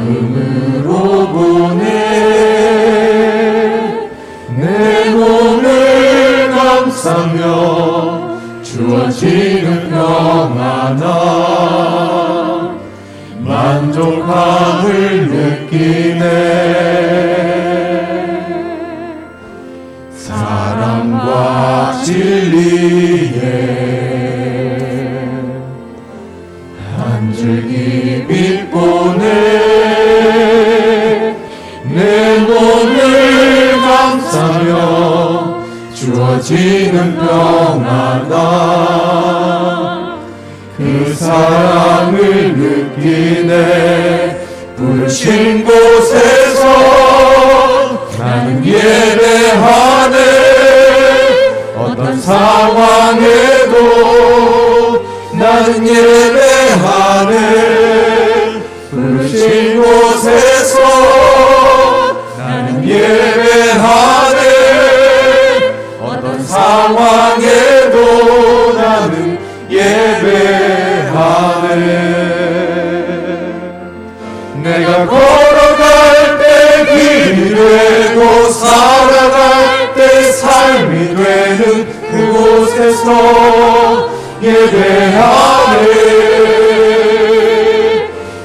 마음으로 보내 내 몸을 감싸며 주어지는 평안함 만족함을 느끼네. 사랑과 진리에 한 줄기 빛 보내 내 몸을 감싸며 주어지는 평안함 그 사랑을 느끼네. 부르신 곳에서 나는 예배하네. 어떤 상황에도 나는 예배하네. 부르신 곳에서 나는 예배하네. 어떤 상황에도 나는 예배하네. 내가 걸어갈 때 길이 되고 살아갈 때 삶이 되는 그곳에서 예배하네.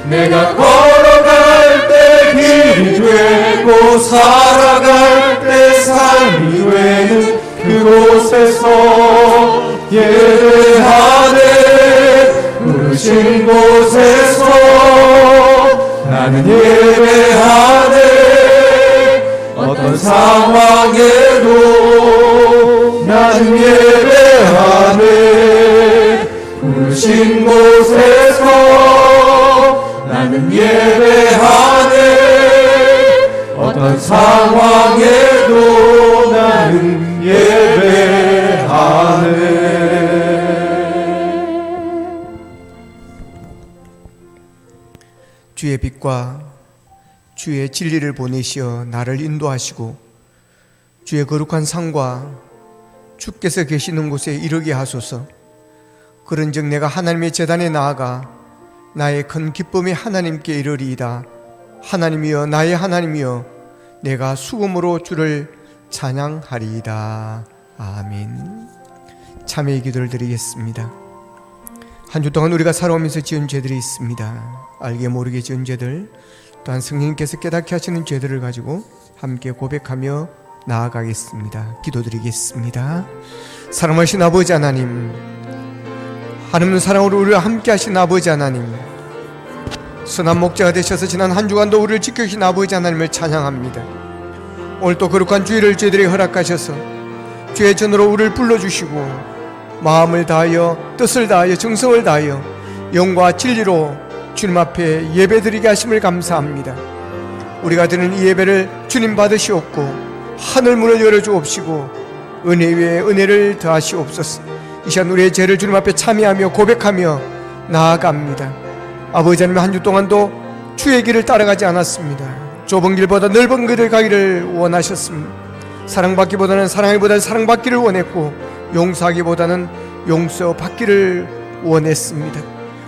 내가 걸어갈 때 길이 되고 살아갈 때 삶이 되는 그곳에서 예배하네. 부르신 곳에서 나는 예배하네. 어떤 상황에도 나는 예배하네. 부르신 곳에서 나는 예배하네. 어떤 상황에도 나는 예배하네. 주의 빛과 주의 진리를 보내시어 나를 인도하시고 주의 거룩한 상과 주께서 계시는 곳에 이르게 하소서. 그런즉 내가 하나님의 제단에 나아가 나의 큰 기쁨이 하나님께 이르리이다. 하나님이여 나의 하나님이여 내가 수금으로 주를 찬양하리이다. 아멘. 참회의 기도를 드리겠습니다. 한 주 동안 우리가 살아오면서 지은 죄들이 있습니다. 알게 모르게 지은 죄들, 또한 성령님께서 깨닫게 하시는 죄들을 가지고 함께 고백하며 나아가겠습니다. 기도드리겠습니다. 사랑하신 아버지 하나님, 하나님은 사랑으로 우리와 함께 하신 아버지 하나님, 선한 목자가 되셔서 지난 한 주간도 우리를 지켜주신 아버지 하나님을 찬양합니다. 오늘 또 거룩한 주일을 저희들에게 허락하셔서 주의 전으로 우리를 불러주시고 마음을 다하여 뜻을 다하여 정성을 다하여 영과 진리로 주님 앞에 예배드리게 하심을 감사합니다. 우리가 드리는 이 예배를 주님 받으시옵고 하늘문을 열어주옵시고 은혜 위에 은혜를 더하시옵소서. 이 시간 우리의 죄를 주님 앞에 참여하며 고백하며 나아갑니다. 아버지 하나님, 한 주 동안도 주의 길을 따라가지 않았습니다. 좁은 길보다 넓은 길을 가기를 원하셨습니다. 사랑받기보다는 사랑하기보다는 사랑받기를 원했고 용서하기보다는 용서받기를 원했습니다.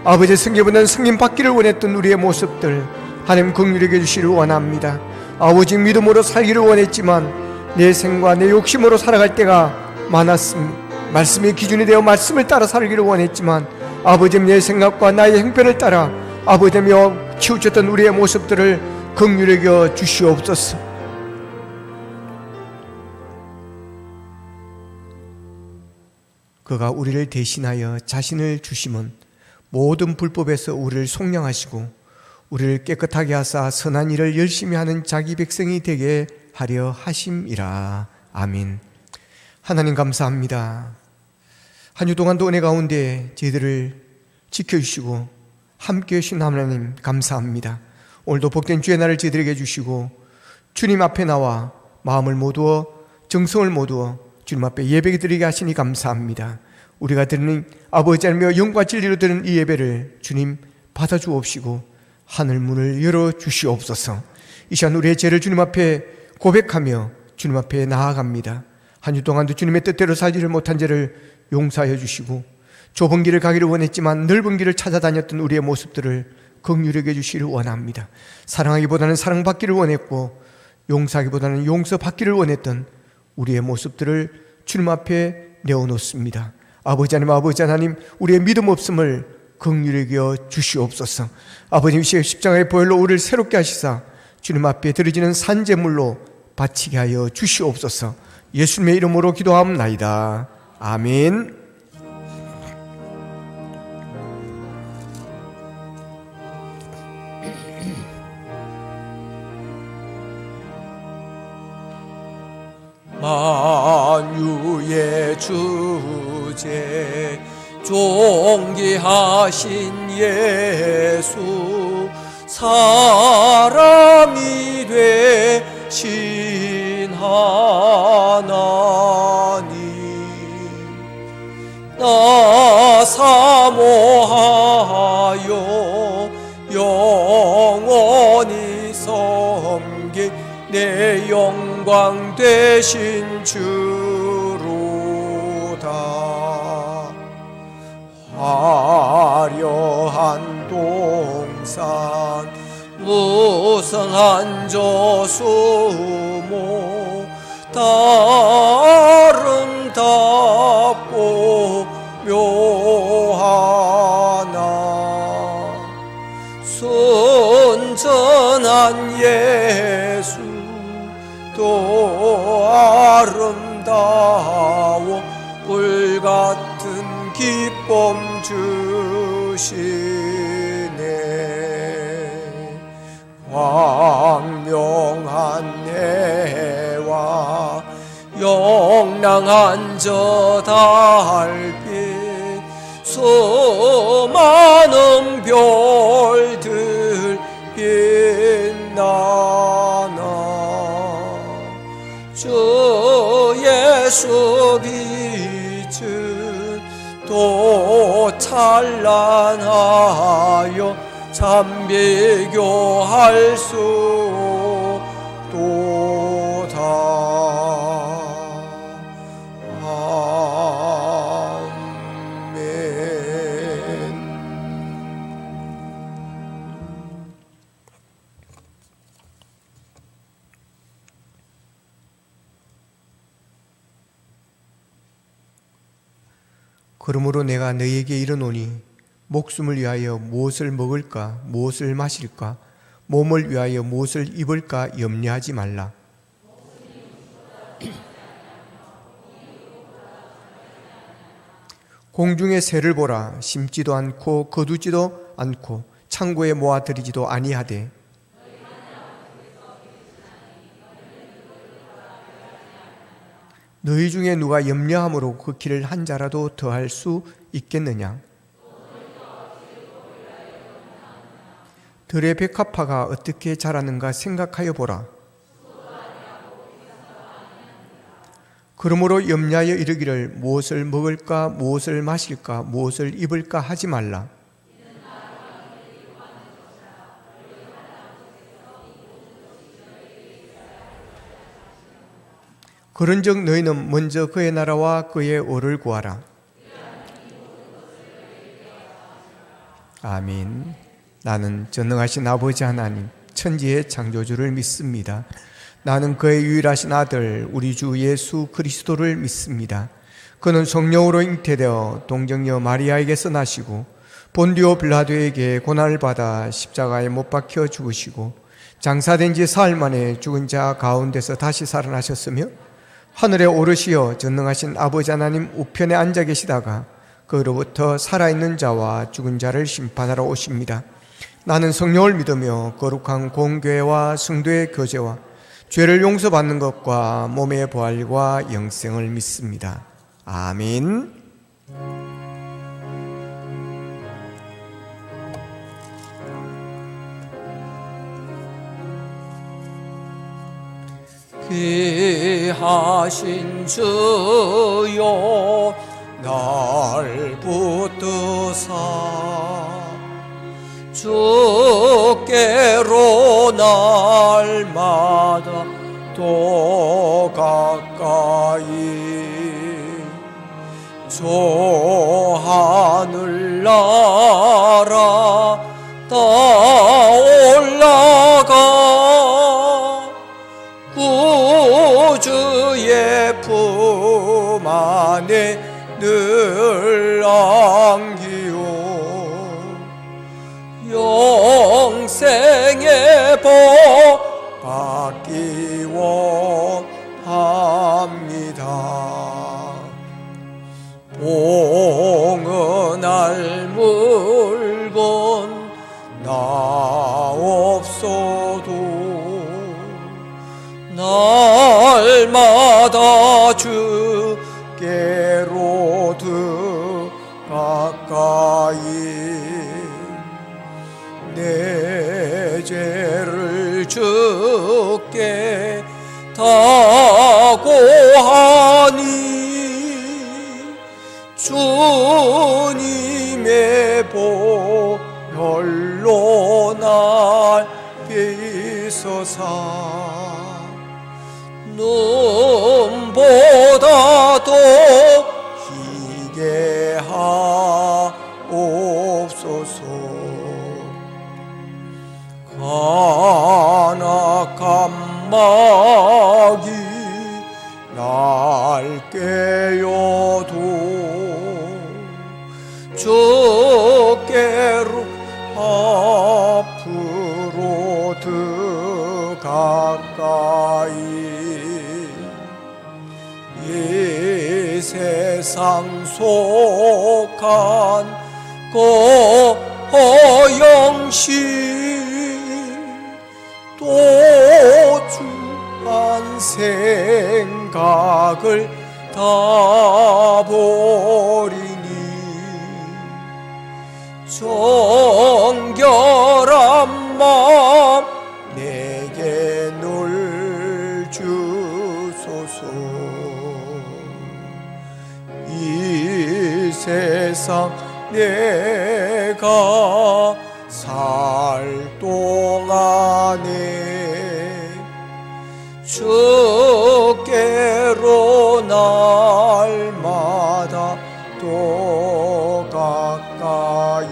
아버지의 승계보다는 승인받기를 원했던 우리의 모습들 하나님 긍휼히 여겨주시기를 원합니다. 아버지 믿음으로 살기를 원했지만 내 생과 내 욕심으로 살아갈 때가 많았습니다. 말씀이 기준이 되어 말씀을 따라 살기를 원했지만 아버지 내 생각과 나의 형편을 따라 아버지며 치우쳤던 우리의 모습들을 긍휼히 여겨 주시옵소서. 그가 우리를 대신하여 자신을 주심은 모든 불법에서 우리를 속량하시고 우리를 깨끗하게 하사 선한 일을 열심히 하는 자기 백성이 되게 하려 하심이라. 아멘. 하나님 감사합니다. 한 주 동안도 은혜 가운데 저희들을 지켜주시고 함께해 주신 하나님 감사합니다. 오늘도 복된 주의 날을 저희들에게 주시고 주님 앞에 나와 마음을 모두어 정성을 모두어 주님 앞에 예배드리게 하시니 감사합니다. 우리가 드리는 아버지 하나님의 영과 진리로 드리는 이 예배를 주님 받아주옵시고 하늘 문을 열어주시옵소서. 이 시간 우리의 죄를 주님 앞에 고백하며 주님 앞에 나아갑니다. 한 주 동안도 주님의 뜻대로 살지를 못한 죄를 용서하여 주시고 좁은 길을 가기를 원했지만 넓은 길을 찾아다녔던 우리의 모습들을 긍휼하게 해주시기를 원합니다. 사랑하기보다는 사랑받기를 원했고 용서하기보다는 용서받기를 원했던 우리의 모습들을 주님 앞에 내어놓습니다. 아버지 하나님, 우리의 믿음 없음을 긍휼히 여겨 주시옵소서. 아버님, 십자가의 보혈로 우리를 새롭게 하시사 주님 앞에 드려지는 산제물로 바치게 하여 주시옵소서. 예수님의 이름으로 기도하옵나이다. 아멘. 만유의 주제 존귀하신 예수 사람이 되신 하나님 나 사모하여 영원히 섬기 내 영광 되신 주로다. 화려한 동산 무성한 저수모 아름답고 묘하나 순전한 예수 또 아름다워 불같은 기쁨 주시네. 광명한 해와 영랑한 저 달빛 수많은 별들 빛나나 주 예수 빛은 또 찬란하여 참비교할 수 또다. 그러므로 내가 너희에게 이르노니 목숨을 위하여 무엇을 먹을까 무엇을 마실까 몸을 위하여 무엇을 입을까 염려하지 말라. 공중의 새를 보라. 심지도 않고 거두지도 않고 창고에 모아들이지도 아니하되 너희 중에 누가 염려함으로 그 길을 한 자라도 더할 수 있겠느냐? 들의 백합화가 어떻게 자라는가 생각하여 보라. 그러므로 염려하여 이르기를 무엇을 먹을까 무엇을 마실까 무엇을 입을까 하지 말라. 그런즉 너희는 먼저 그의 나라와 그의 의를 구하라. 아멘. 나는 전능하신 아버지 하나님 천지의 창조주를 믿습니다. 나는 그의 유일하신 아들 우리 주 예수 그리스도를 믿습니다. 그는 성령으로 잉태되어 동정녀 마리아에게서 나시고 본디오 빌라도에게 고난을 받아 십자가에 못 박혀 죽으시고 장사된 지 사흘 만에 죽은 자 가운데서 다시 살아나셨으며 하늘에 오르시어 전능하신 아버지 하나님 우편에 앉아 계시다가 그로부터 살아있는 자와 죽은 자를 심판하러 오십니다. 나는 성령을 믿으며 거룩한 공교회와 성도의 교제와 죄를 용서받는 것과 몸의 부활과 영생을 믿습니다. 아멘. 귀하신 주여 날 붙드사 주께로 날마다 더 가까이 저 하늘나라 영생의 복 받기 원합니다. 봉은할 물건 나 없어도 날마다 주께로 더 가까이 내 죄를 주께 다고하니 주님의 복 홀로 날 비소사 눈보다도 희게 하옵소서. 간악한 마귀 날 깨어도 주께로 앞으로 더 가까이 이 세상 속한 고허영시 또주한 생각을 다 버리니 정결한 마음 내게 늘 주소서. 이 세상 내가 살 동안에 주께로 날마다 또 가까이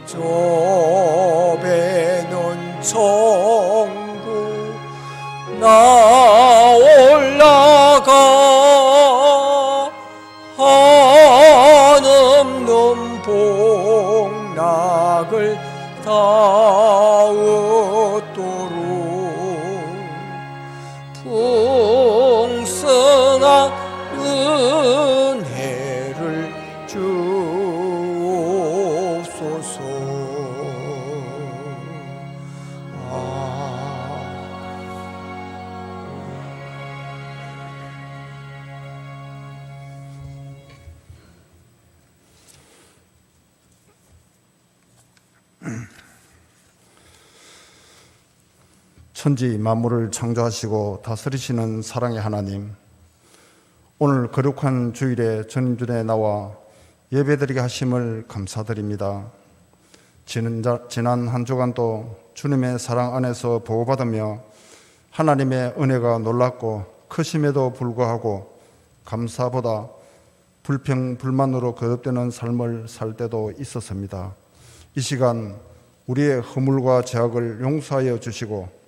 좁에는 천국 나 올라가 한없는 복락을 다 얻도록 풍성한 은혜를 주옵소서. 천지 만물을 창조하시고 다스리시는 사랑의 하나님, 오늘 거룩한 주일에 전인준에 나와 예배드리게 하심을 감사드립니다. 지난 한 주간도 주님의 사랑 안에서 보호받으며 하나님의 은혜가 놀랍고 크심에도 불구하고 감사보다 불평, 불만으로 거듭되는 삶을 살 때도 있었습니다. 이 시간 우리의 허물과 죄악을 용서하여 주시고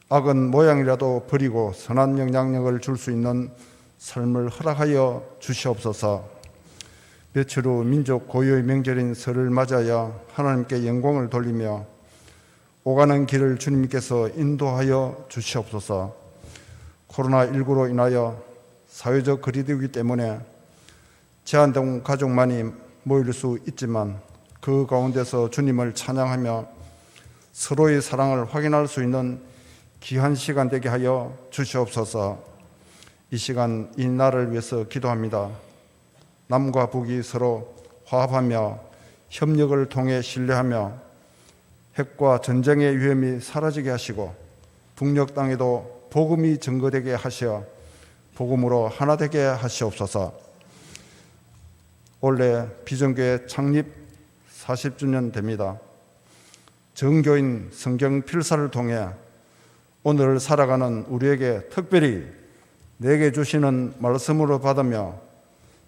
악은 모양이라도 버리고 선한 영향력을 줄 수 있는 삶을 허락하여 주시옵소서. 며칠 후 민족 고유의 명절인 설을 맞아야 하나님께 영광을 돌리며 오가는 길을 주님께서 인도하여 주시옵소서. 코로나19로 인하여 사회적 거리두기 때문에 제한된 가족만이 모일 수 있지만 그 가운데서 주님을 찬양하며 서로의 사랑을 확인할 수 있는 귀한 시간 되게 하여 주시옵소서. 이 시간 이 날을 위해서 기도합니다. 남과 북이 서로 화합하며 협력을 통해 신뢰하며 핵과 전쟁의 위험이 사라지게 하시고 북녘 땅에도 복음이 증거되게 하시어 복음으로 하나 되게 하시옵소서. 올해 비전교회 창립 40주년 됩니다. 정교인 성경 필사를 통해 오늘을 살아가는 우리에게 특별히 내게 주시는 말씀으로 받으며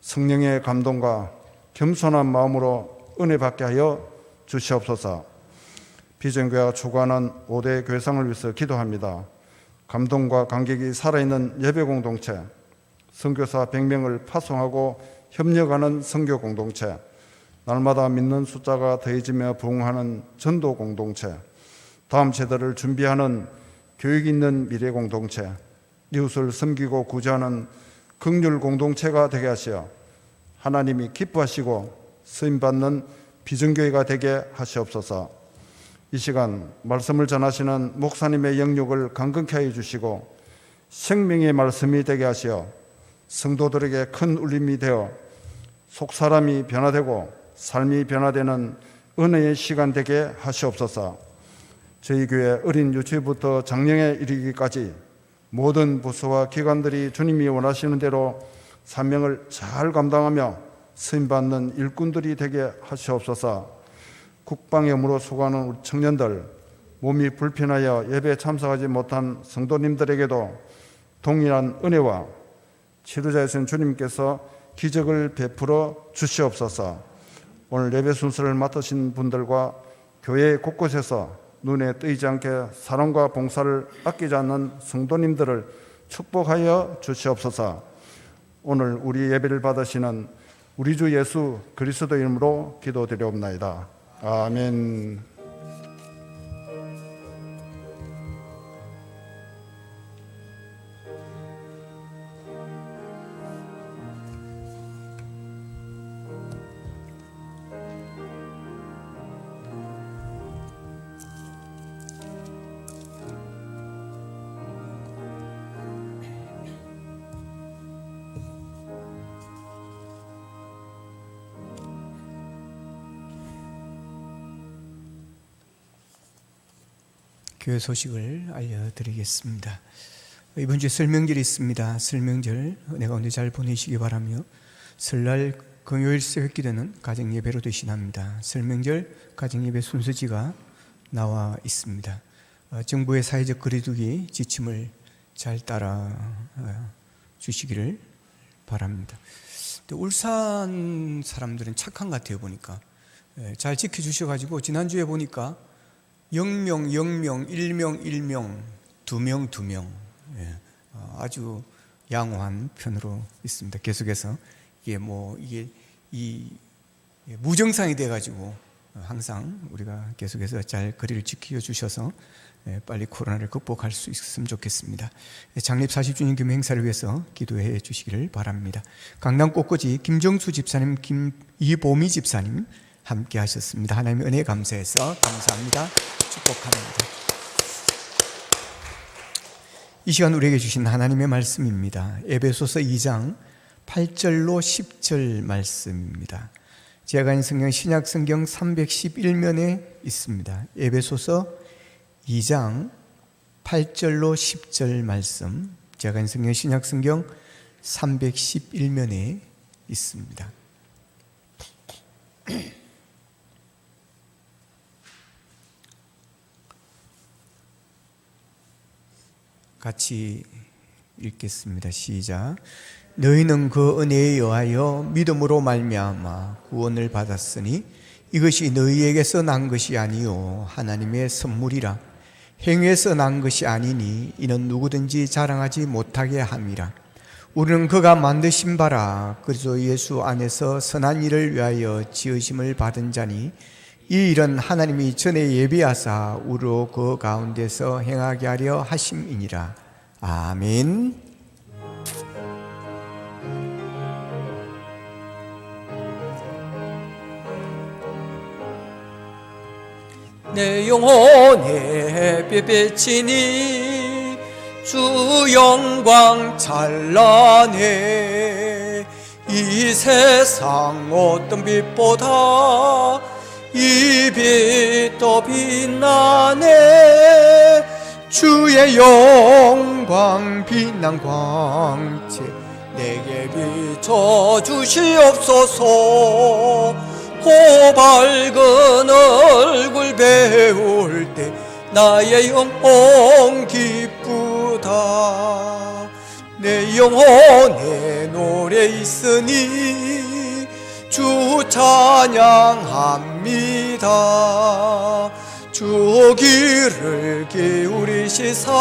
성령의 감동과 겸손한 마음으로 은혜 받게 하여 주시옵소서. 비전교회가 추구하는 5대 교회상을 위해서 기도합니다. 감동과 감격이 살아있는 예배 공동체, 선교사 100명을 파송하고 협력하는 선교 공동체, 날마다 믿는 숫자가 더해지며 부흥하는 전도 공동체, 다음 세대를 준비하는 교육 있는 미래 공동체, 이웃을 섬기고 구제하는 긍휼 공동체가 되게 하시어 하나님이 기뻐하시고 쓰임받는 비전교회가 되게 하시옵소서. 이 시간 말씀을 전하시는 목사님의 영육을 강건케 하여 주시고 생명의 말씀이 되게 하시어 성도들에게 큰 울림이 되어 속사람이 변화되고 삶이 변화되는 은혜의 시간 되게 하시옵소서. 저희 교회 어린 유치부터 장령에 이르기까지 모든 부서와 기관들이 주님이 원하시는 대로 사명을 잘 감당하며 쓰임받는 일꾼들이 되게 하시옵소서. 국방염으로 수고하는 우리 청년들, 몸이 불편하여 예배에 참석하지 못한 성도님들에게도 동일한 은혜와 치료자이신 주님께서 기적을 베풀어 주시옵소서. 오늘 예배 순서를 맡으신 분들과 교회 곳곳에서 눈에 띄지 않게 사랑과 봉사를 아끼지 않는 성도님들을 축복하여 주시옵소서. 오늘 우리 예배를 받으시는 우리 주 예수 그리스도 이름으로 기도드리옵나이다. 아멘. 교회 소식을 알려드리겠습니다. 이번 주에 설명절이 있습니다. 설명절 은혜 가운데 잘 보내시기 바라며 설날 금요일 새 획기되는 가정예배로 대신합니다. 설명절 가정예배 순서지가 나와 있습니다. 정부의 사회적 거리두기 지침을 잘 따라 주시기를 바랍니다. 울산 사람들은 착한 것 같아요. 보니까 잘 지켜주셔가지고 지난주에 보니까 0명, 0명, 1명, 1명, 2명, 2명, 아주 양호한 편으로 있습니다. 계속해서 이게 무정상이 돼가지고 항상 우리가 계속해서 잘 거리를 지켜 주셔서 빨리 코로나를 극복할 수 있었으면 좋겠습니다. 창립 40주년 기념 행사를 위해서 기도해 주시기를 바랍니다. 강남 꽃꽂이 김정수 집사님, 이보미 집사님 함께 하셨습니다. 하나님의 은혜 감사해서 감사합니다. 축복합니다. 이 시간 우리에게 주신 하나님의 말씀입니다. 에베소서 2장 8절로 10절 말씀입니다. 제가 인 성경 신약 성경 311면에 있습니다. 에베소서 2장 8절로 10절 말씀, 제가 인 성경 신약 성경 311면에 있습니다. 같이 읽겠습니다. 시작. 너희는 그 은혜에 의하여 믿음으로 말미암아 구원을 받았으니 이것이 너희에게서 난 것이 아니요 하나님의 선물이라. 행위에서 난 것이 아니니 이는 누구든지 자랑하지 못하게 함이라. 우리는 그가 만드신 바라 그리스도 예수 안에서 선한 일을 위하여 지으심을 받은 자니 이 일은 하나님이 전에 예비하사 우리로 그 가운데서 행하게 하려 하심이니라. 아멘. 내 영혼에 빛비치니 주 영광 찬란해. 이 세상 어떤 빛보다 이 빛 더 빛나네. 주의 영광 빛난 광채 내게 비춰주시옵소서. 고 밝은 얼굴 배울 때 나의 영혼 기쁘다. 내 영혼에 노래 있으니 주 찬양합니다. 주 귀를 기울이시사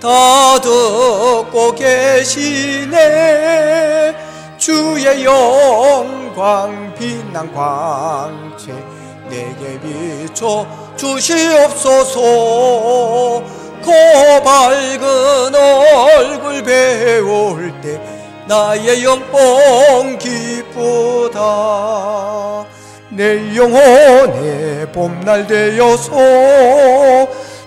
다 듣고 계시네. 주의 영광 빛난 광채 내게 비춰 주시옵소서. 그 밝은 얼굴 배울 때 나의 영혼 기쁘다. 내 영혼의 봄날 되어서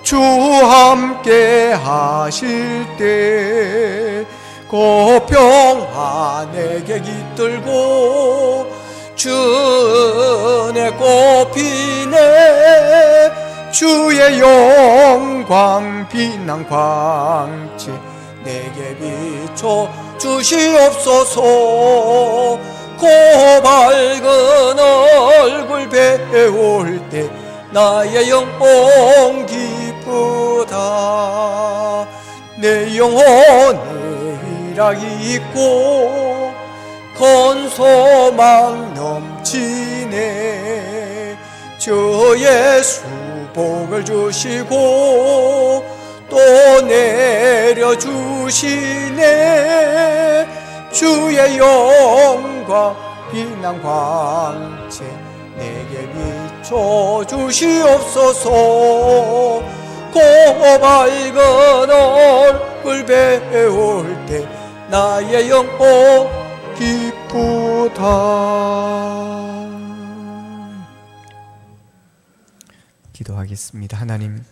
주 함께 하실 때 그 평화 내게 깃들고 주 은혜 꽃피네. 주의 영광 빛난 광채 내게 비춰 주시옵소서. 그 밝은 얼굴 배울 때 나의 영혼 기쁘다. 내 영혼에 희락이 있고 건소망 넘치네. 주 예수 복을 주시고 또 내려주시네. 주의 영광 빛난 광채 내게 비춰 주시옵소서. 그 밝은 얼굴 배울 때 나의 영혼 기쁘다. 기도하겠습니다. 하나님,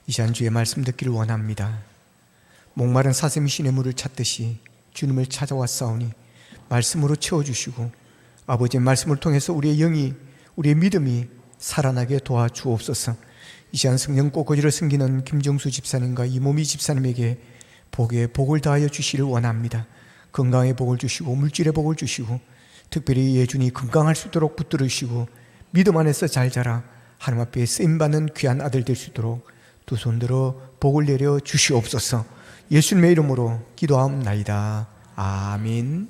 이 시간 주의 말씀 듣기를 원합니다. 목마른 사슴이 시냇물을 찾듯이 주님을 찾아왔사오니 말씀으로 채워주시고 아버지의 말씀을 통해서 우리의 영이, 우리의 믿음이 살아나게 도와주옵소서. 이 시간 성령 꽃꽂이를 섬기는 김정수 집사님과 이모미 집사님에게 복에 복을 다하여 주시기를 원합니다. 건강의 복을 주시고 물질의 복을 주시고 특별히 예준이 건강할 수 있도록 붙들으시고 믿음 안에서 잘 자라 하나님 앞에 쓰임받는 귀한 아들 될 수 있도록 두 손 들어 복을 내려 주시옵소서. 예수님의 이름으로 기도하옵나이다. 아멘.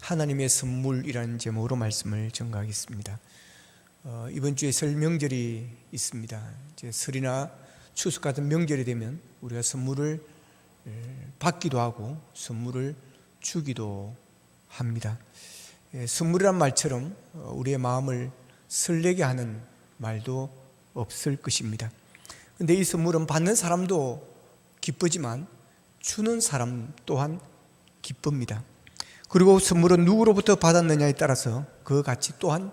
하나님의 선물이라는 제목으로 말씀을 전가하겠습니다. 이번 주에 설 명절이 있습니다. 이제 설이나 추석 같은 명절이 되면 우리가 선물을 받기도 하고 선물을 주기도 합니다. 선물이란 말처럼 우리의 마음을 설레게 하는 말도 없을 것입니다. 그런데 이 선물은 받는 사람도 기쁘지만 주는 사람 또한 기쁩니다. 그리고 선물은 누구로부터 받았느냐에 따라서 그 가치 또한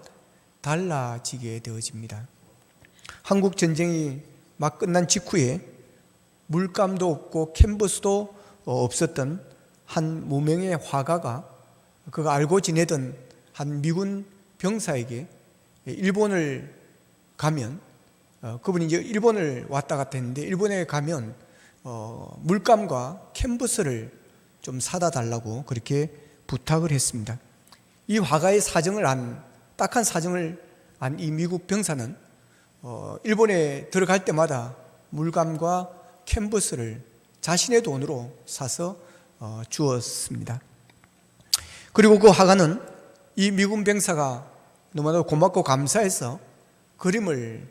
달라지게 되어집니다. 한국 전쟁이 막 끝난 직후에 물감도 없고 캔버스도 없었던 한 무명의 화가가 그가 알고 지내던 한 미군 병사에게 일본을 가면 그분이 이제 일본을 왔다 갔다 했는데 일본에 가면 물감과 캔버스를 좀 사다 달라고 그렇게 부탁을 했습니다. 이 화가의 사정을 딱한 사정을 안 이 미국 병사는 일본에 들어갈 때마다 물감과 캔버스를 자신의 돈으로 사서 주었습니다. 그리고 그 화가는 이 미군 병사가 너무나도 고맙고 감사해서 그림을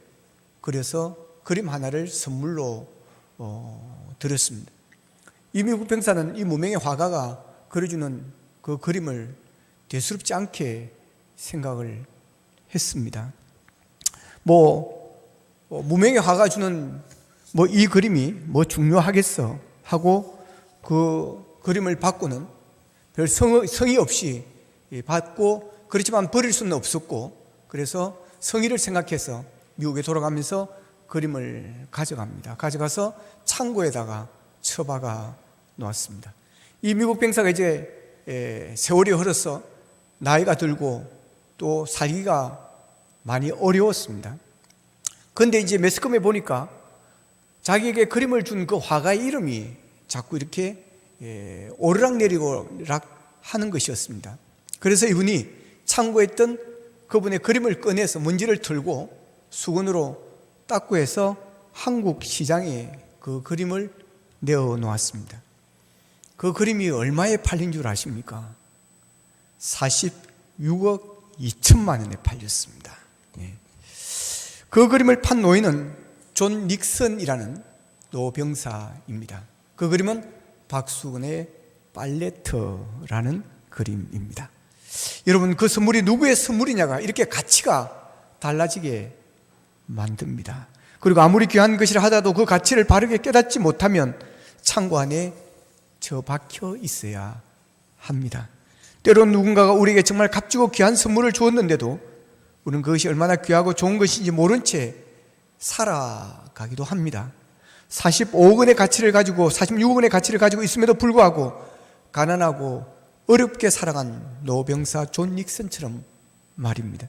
그려서 그림 하나를 선물로 드렸습니다. 이 미국 병사는 이 무명의 화가가 그려주는 그 그림을 대수롭지 않게 생각을 했습니다. 무명의 화가 주는 이 그림이 중요하겠어 하고 그 그림을 받고는 별 성의 없이 받고, 그렇지만 버릴 수는 없었고, 그래서 성의를 생각해서 미국에 돌아가면서 그림을 가져가서 창고에다가 처박아 놓았습니다. 이 미국 병사가 이제 세월이 흘러서 나이가 들고 또 살기가 많이 어려웠습니다. 그런데 이제 매스컴에 보니까 자기에게 그림을 준 그 화가의 이름이 자꾸 이렇게 오르락내리락 하는 것이었습니다. 그래서 이분이 창고에 있던 그분의 그림을 꺼내서 먼지를 털고 수건으로 닦고 해서 한국 시장에 그 그림을 내어 놓았습니다. 그 그림이 얼마에 팔린 줄 아십니까? 46억 2천만 원에 팔렸습니다. 그 그림을 판 노인은 존 닉슨이라는 노병사입니다. 그 그림은 박수근의 팔레트라는 그림입니다. 여러분, 그 선물이 누구의 선물이냐가 이렇게 가치가 달라지게 만듭니다. 그리고 아무리 귀한 것이라 하더라도 그 가치를 바르게 깨닫지 못하면 창고 안에 처박혀 있어야 합니다. 때론 누군가가 우리에게 정말 값지고 귀한 선물을 주었는데도 우리는 그것이 얼마나 귀하고 좋은 것인지 모른 채 살아가기도 합니다. 45억 원의 가치를 가지고 46억 원의 가치를 가지고 있음에도 불구하고 가난하고 어렵게 살아간 노병사 존 닉슨처럼 말입니다.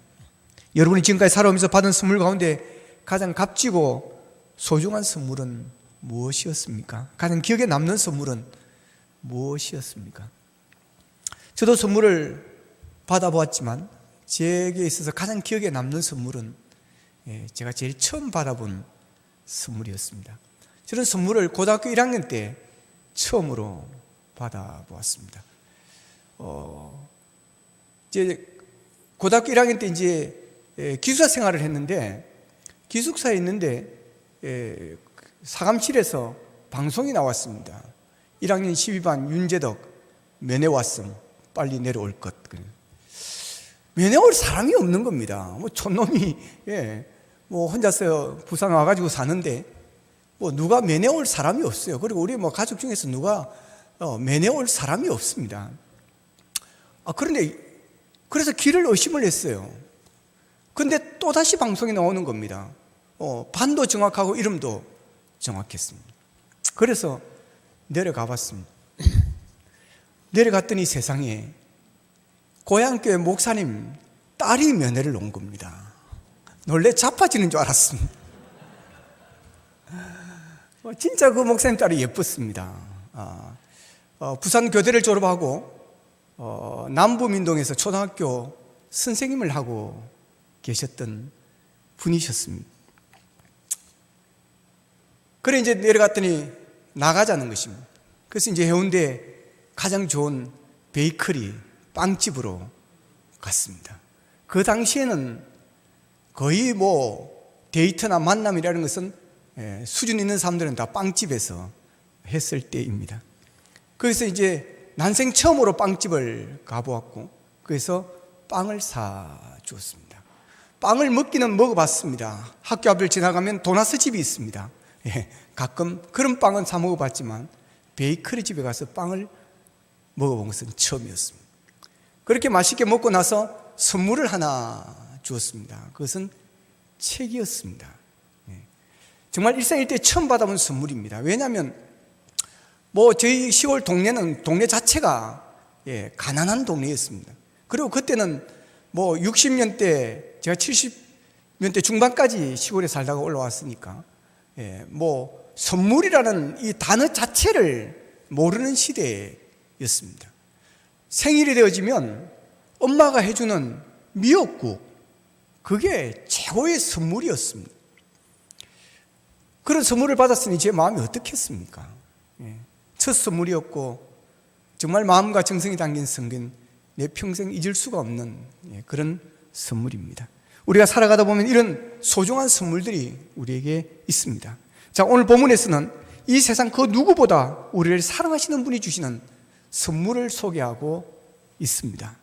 여러분이 지금까지 살아오면서 받은 선물 가운데 가장 값지고 소중한 선물은 무엇이었습니까? 가장 기억에 남는 선물은 무엇이었습니까? 저도 선물을 받아보았지만 제게 있어서 가장 기억에 남는 선물은 제가 제일 처음 받아본 선물이었습니다. 저는 선물을 고등학교 1학년 때 처음으로 받아보았습니다. 이제 고등학교 1학년 때 이제 기숙사 생활을 했는데, 기숙사에 있는데 사감실에서 방송이 나왔습니다. 1학년 12반 윤재덕 면회 왔음, 빨리 내려올 것. 면회 올 사람이 없는 겁니다. 뭐 촌놈이 뭐 혼자서 부산 와가지고 사는데 뭐 누가 면회 올 사람이 없어요. 그리고 우리 뭐 가족 중에서 누가 면회 올 사람이 없습니다. 그런데 그래서 길을 의심을 했어요. 근데 또다시 방송이 나오는 겁니다. 반도 정확하고 이름도 정확했습니다. 그래서 내려가 봤습니다. 내려갔더니 세상에 고향교회 목사님 딸이 면회를 온 겁니다. 놀래 자빠지는 줄 알았습니다. 진짜 그 목사님 딸이 예뻤습니다. 부산 교대를 졸업하고 남부민동에서 초등학교 선생님을 하고 계셨던 분이셨습니다. 그래 이제 내려갔더니 나가자는 것입니다. 그래서 이제 해운대 가장 좋은 베이커리 빵집으로 갔습니다. 그 당시에는 거의 뭐 데이트나 만남이라는 것은 수준 있는 사람들은 다 빵집에서 했을 때입니다. 그래서 이제 난생 처음으로 빵집을 가보았고, 그래서 빵을 사주었습니다. 빵을 먹기는 먹어봤습니다. 학교 앞을 지나가면 도나스 집이 있습니다. 가끔 그런 빵은 사 먹어봤지만 베이커리 집에 가서 빵을 먹어본 것은 처음이었습니다. 그렇게 맛있게 먹고 나서 선물을 하나 주었습니다. 그것은 책이었습니다. 정말 일생일 때 처음 받아본 선물입니다. 왜냐하면 뭐 저희 시골 동네는 동네 자체가 가난한 동네였습니다. 그리고 그때는 뭐 60년대 제가 70년대 중반까지 시골에 살다가 올라왔으니까 뭐 선물이라는 이 단어 자체를 모르는 시대였습니다. 생일이 되어지면 엄마가 해주는 미역국, 그게 최고의 선물이었습니다. 그런 선물을 받았으니 제 마음이 어떻겠습니까? 첫 선물이었고 정말 마음과 정성이 담긴 성경, 내 평생 잊을 수가 없는 그런 선물입니다. 우리가 살아가다 보면 이런 소중한 선물들이 우리에게 있습니다. 자, 오늘 본문에서는 이 세상 그 누구보다 우리를 사랑하시는 분이 주시는 선물을 소개하고 있습니다.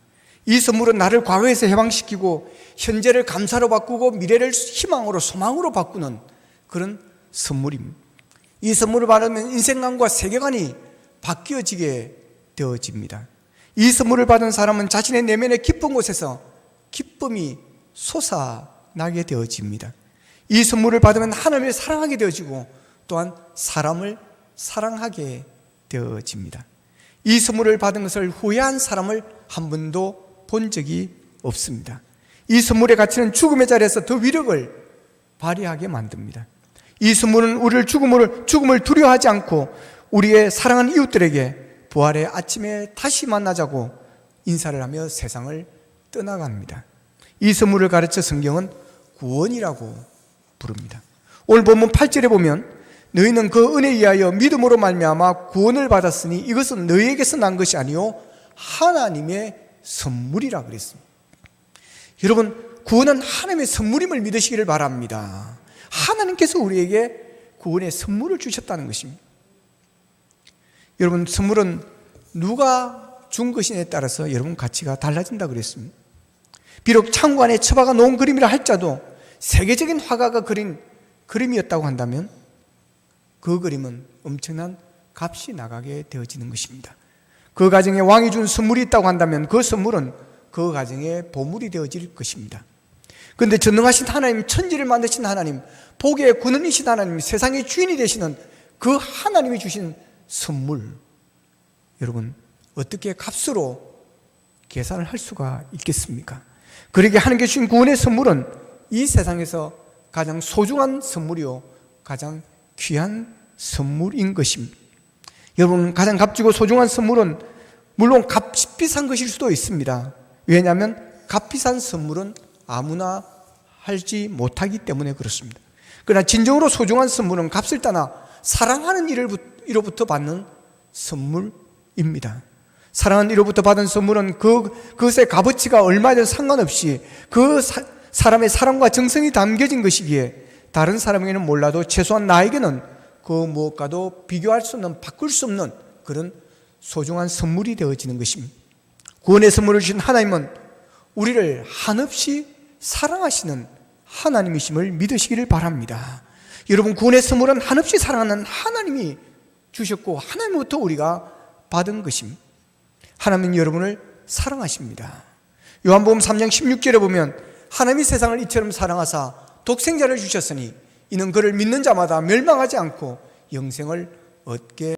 이 선물은 나를 과거에서 해방시키고 현재를 감사로 바꾸고 미래를 희망으로 소망으로 바꾸는 그런 선물입니다. 이 선물을 받으면 인생관과 세계관이 바뀌어지게 되어집니다. 이 선물을 받은 사람은 자신의 내면의 깊은 곳에서 기쁨이 솟아나게 되어집니다. 이 선물을 받으면 하나님을 사랑하게 되어지고 또한 사람을 사랑하게 되어집니다. 이 선물을 받은 것을 후회한 사람을 한 번도 본 적이 없습니다. 이 선물의 가치는 죽음의 자리에서 더 위력을 발휘하게 만듭니다. 이 선물은 우리를 죽음을 두려워하지 않고 우리의 사랑하는 이웃들에게 부활의 아침에 다시 만나자고 인사를 하며 세상을 떠나갑니다. 이 선물을 가르쳐 성경은 구원이라고 부릅니다. 오늘 본문 8절에 보면 너희는 그 은혜에 의하여 믿음으로 말미암아 구원을 받았으니 이것은 너희에게서 난 것이 아니요 하나님의 선물이라 그랬습니다. 여러분, 구원은 하나님의 선물임을 믿으시기를 바랍니다. 하나님께서 우리에게 구원의 선물을 주셨다는 것입니다. 여러분, 선물은 누가 준 것이냐에 따라서 여러분 가치가 달라진다 그랬습니다. 비록 창고 안에 처박아 놓은 그림이라 할지라도 세계적인 화가가 그린 그림이었다고 한다면 그 그림은 엄청난 값이 나가게 되어지는 것입니다. 그 가정에 왕이 준 선물이 있다고 한다면 그 선물은 그 가정의 보물이 되어질 것입니다. 그런데 전능하신 하나님, 천지를 만드신 하나님, 복의 근원이신 하나님, 세상의 주인이 되시는 그 하나님이 주신 선물, 여러분 어떻게 값으로 계산을 할 수가 있겠습니까? 그러기에 하나님께 주신 구원의 선물은 이 세상에서 가장 소중한 선물이요 가장 귀한 선물인 것입니다. 여러분, 가장 값지고 소중한 선물은 물론 값비싼 것일 수도 있습니다. 왜냐하면 값비싼 선물은 아무나 하지 못하기 때문에 그렇습니다. 그러나 진정으로 소중한 선물은 값을 떠나 사랑하는 이로부터 받는 선물입니다. 사랑하는 이로부터 받은 선물은 그것의 값어치가 얼마든 상관없이 그 사람의 사랑과 정성이 담겨진 것이기에 다른 사람에게는 몰라도 최소한 나에게는 그 무엇과도 비교할 수 없는, 바꿀 수 없는 그런 소중한 선물이 되어지는 것입니다. 구원의 선물을 주신 하나님은 우리를 한없이 사랑하시는 하나님이심을 믿으시기를 바랍니다. 여러분, 구원의 선물은 한없이 사랑하는 하나님이 주셨고 하나님부터 우리가 받은 것입니다. 하나님은 여러분을 사랑하십니다. 요한복음 3장 16절에 보면 하나님이 세상을 이처럼 사랑하사 독생자를 주셨으니 이는 그를 믿는 자마다 멸망하지 않고 영생을 얻게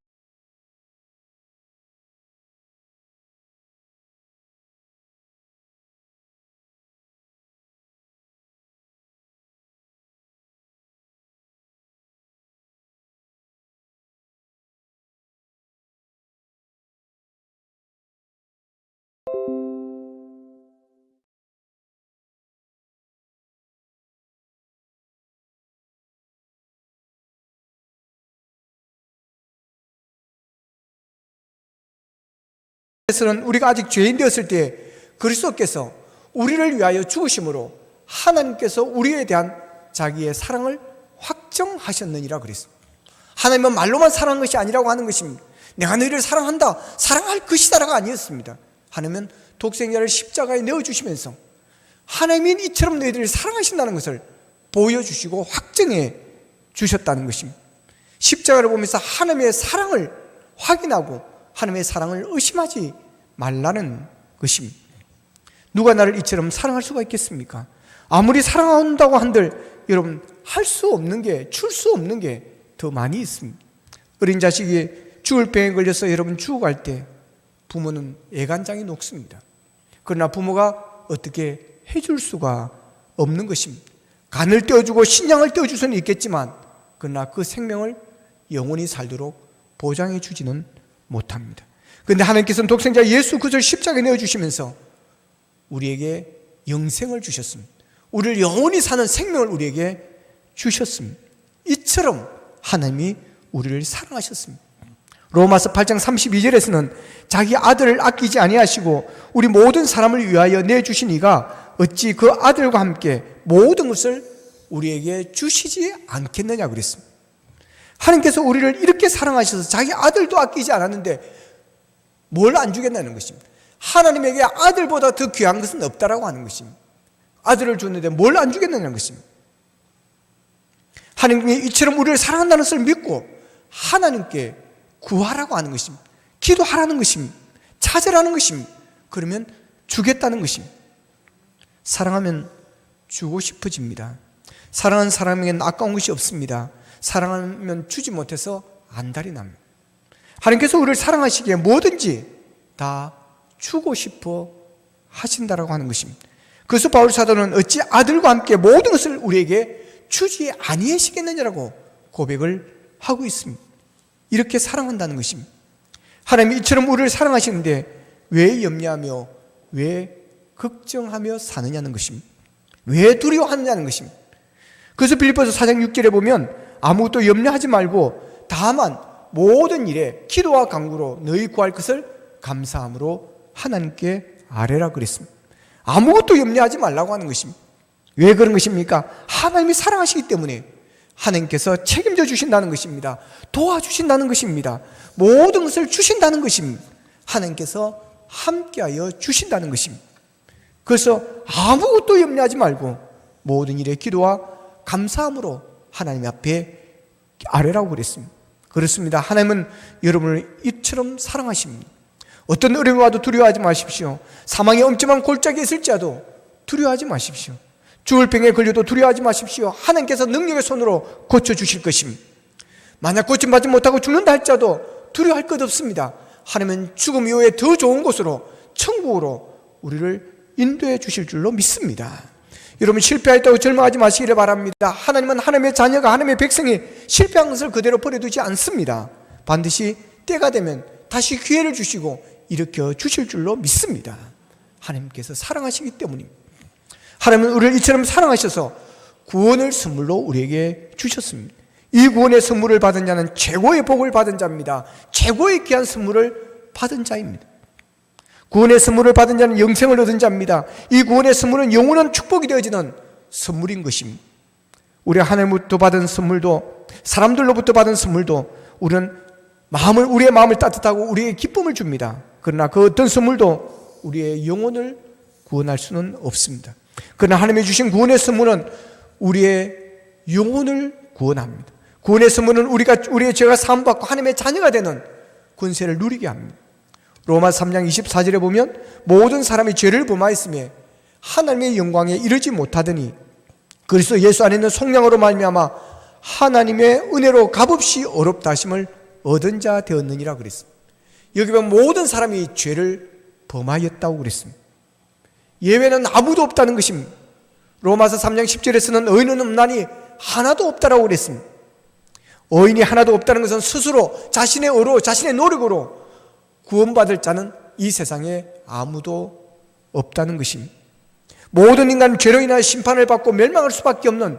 에서는 우리가 아직 죄인 되었을 때 그리스도께서 우리를 위하여 죽으심으로 하나님께서 우리에 대한 자기의 사랑을 확정하셨느니라 그랬습니다. 하나님은 말로만 사랑한 것이 아니라고 하는 것입니다. 내가 너희를 사랑한다, 사랑할 것이다라가 아니었습니다. 하나님은 독생자를 십자가에 내어주시면서 하나님이 이처럼 너희들을 사랑하신다는 것을 보여주시고 확정해 주셨다는 것입니다. 십자가를 보면서 하나님의 사랑을 확인하고 하나님의 사랑을 의심하지 말라는 것입니다. 누가 나를 이처럼 사랑할 수가 있겠습니까? 아무리 사랑한다고 한들 여러분 할 수 없는 게, 줄 수 없는 게 더 많이 있습니다. 어린 자식이 죽을 병에 걸려서 여러분 죽어갈 때 부모는 애간장이 녹습니다. 그러나 부모가 어떻게 해줄 수가 없는 것입니다. 간을 떼어주고 신장을 떼어줄 수는 있겠지만 그러나 그 생명을 영원히 살도록 보장해 주지는 못합니다. 그런데 하나님께서는 독생자 예수 그리스도를 십자가에 내어주시면서 우리에게 영생을 주셨습니다. 우리를 영원히 사는 생명을 우리에게 주셨습니다. 이처럼 하나님이 우리를 사랑하셨습니다. 로마서 8장 32절에서는 자기 아들을 아끼지 아니하시고 우리 모든 사람을 위하여 내주신 이가 어찌 그 아들과 함께 모든 것을 우리에게 주시지 않겠느냐 그랬습니다. 하나님께서 우리를 이렇게 사랑하셔서 자기 아들도 아끼지 않았는데 뭘 안 주겠다는 것입니다. 하나님에게 아들보다 더 귀한 것은 없다라고 하는 것입니다. 아들을 줬는데 뭘 안 주겠느냐는 것입니다. 하나님이 이처럼 우리를 사랑한다는 것을 믿고 하나님께 구하라고 하는 것입니다. 기도하라는 것입니다. 찾으라는 것입니다. 그러면 주겠다는 것입니다. 사랑하면 주고 싶어집니다. 사랑하는 사람에게는 아까운 것이 없습니다. 사랑하면 주지 못해서 안달이 납니다. 하나님께서 우리를 사랑하시기에 뭐든지 다 주고 싶어 하신다라고 하는 것입니다. 그래서 바울 사도는 어찌 아들과 함께 모든 것을 우리에게 주지 아니하시겠느냐라고 고백을 하고 있습니다. 이렇게 사랑한다는 것입니다. 하나님이 이처럼 우리를 사랑하시는데 왜 염려하며 왜 걱정하며 사느냐는 것입니다. 왜 두려워하느냐는 것입니다. 그래서 빌립보서 4장 6절에 보면 아무것도 염려하지 말고 다만 모든 일에 기도와 간구로 너희 구할 것을 감사함으로 하나님께 아뢰라 그랬습니다. 아무것도 염려하지 말라고 하는 것입니다. 왜 그런 것입니까? 하나님이 사랑하시기 때문에 하나님께서 책임져 주신다는 것입니다. 도와주신다는 것입니다. 모든 것을 주신다는 것입니다. 하나님께서 함께하여 주신다는 것입니다. 그래서 아무것도 염려하지 말고 모든 일에 기도와 감사함으로 하나님 앞에 아뢰라고 그랬습니다. 그렇습니다. 하나님은 여러분을 이처럼 사랑하십니다. 어떤 어려움이 와도 두려워하지 마십시오. 사망의 엄청난 골짜기에 있을지라도 두려워하지 마십시오. 죽을 병에 걸려도 두려워하지 마십시오. 하나님께서 능력의 손으로 고쳐주실 것입니다. 만약 고침받지 못하고 죽는다 할지라도 두려워할 것 없습니다. 하나님은 죽음 이후에 더 좋은 곳으로, 천국으로 우리를 인도해 주실 줄로 믿습니다. 여러분, 실패했다고 절망하지 마시기를 바랍니다. 하나님은 하나님의 자녀가, 하나님의 백성이 실패한 것을 그대로 버려두지 않습니다. 반드시 때가 되면 다시 기회를 주시고 일으켜 주실 줄로 믿습니다. 하나님께서 사랑하시기 때문입니다. 하나님은 우리를 이처럼 사랑하셔서 구원을 선물로 우리에게 주셨습니다. 이 구원의 선물을 받은 자는 최고의 복을 받은 자입니다. 최고의 귀한 선물을 받은 자입니다. 구원의 선물을 받은 자는 영생을 얻은 자입니다. 이 구원의 선물은 영원한 축복이 되어지는 선물인 것입니다. 우리가 하나님부터 받은 선물도, 사람들로부터 받은 선물도 우리는 우리의 마음을 따뜻하고 우리의 기쁨을 줍니다. 그러나 그 어떤 선물도 우리의 영혼을 구원할 수는 없습니다. 그러나 하나님이 주신 구원의 선물은 우리의 영혼을 구원합니다. 구원의 선물은 우리의 죄가 사함받고 하나님의 자녀가 되는 권세를 누리게 합니다. 로마 3장 24절에 보면 모든 사람이 죄를 범하였으며 하나님의 영광에 이르지 못하더니 그리스도 예수 안에 있는 속량으로 말미암아 하나님의 은혜로 값없이 어렵다 하심을 얻은 자 되었느니라 그랬습니다. 여기 보면 모든 사람이 죄를 범하였다고 그랬습니다. 예외는 아무도 없다는 것입니다. 로마서 3장 10절에서는 의인은 없나니 하나도 없다라고 그랬습니다. 의인이 하나도 없다는 것은 스스로 자신의 의로, 자신의 노력으로 구원받을 자는 이 세상에 아무도 없다는 것입니다. 모든 인간은 죄로 인하여 심판을 받고 멸망할 수밖에 없는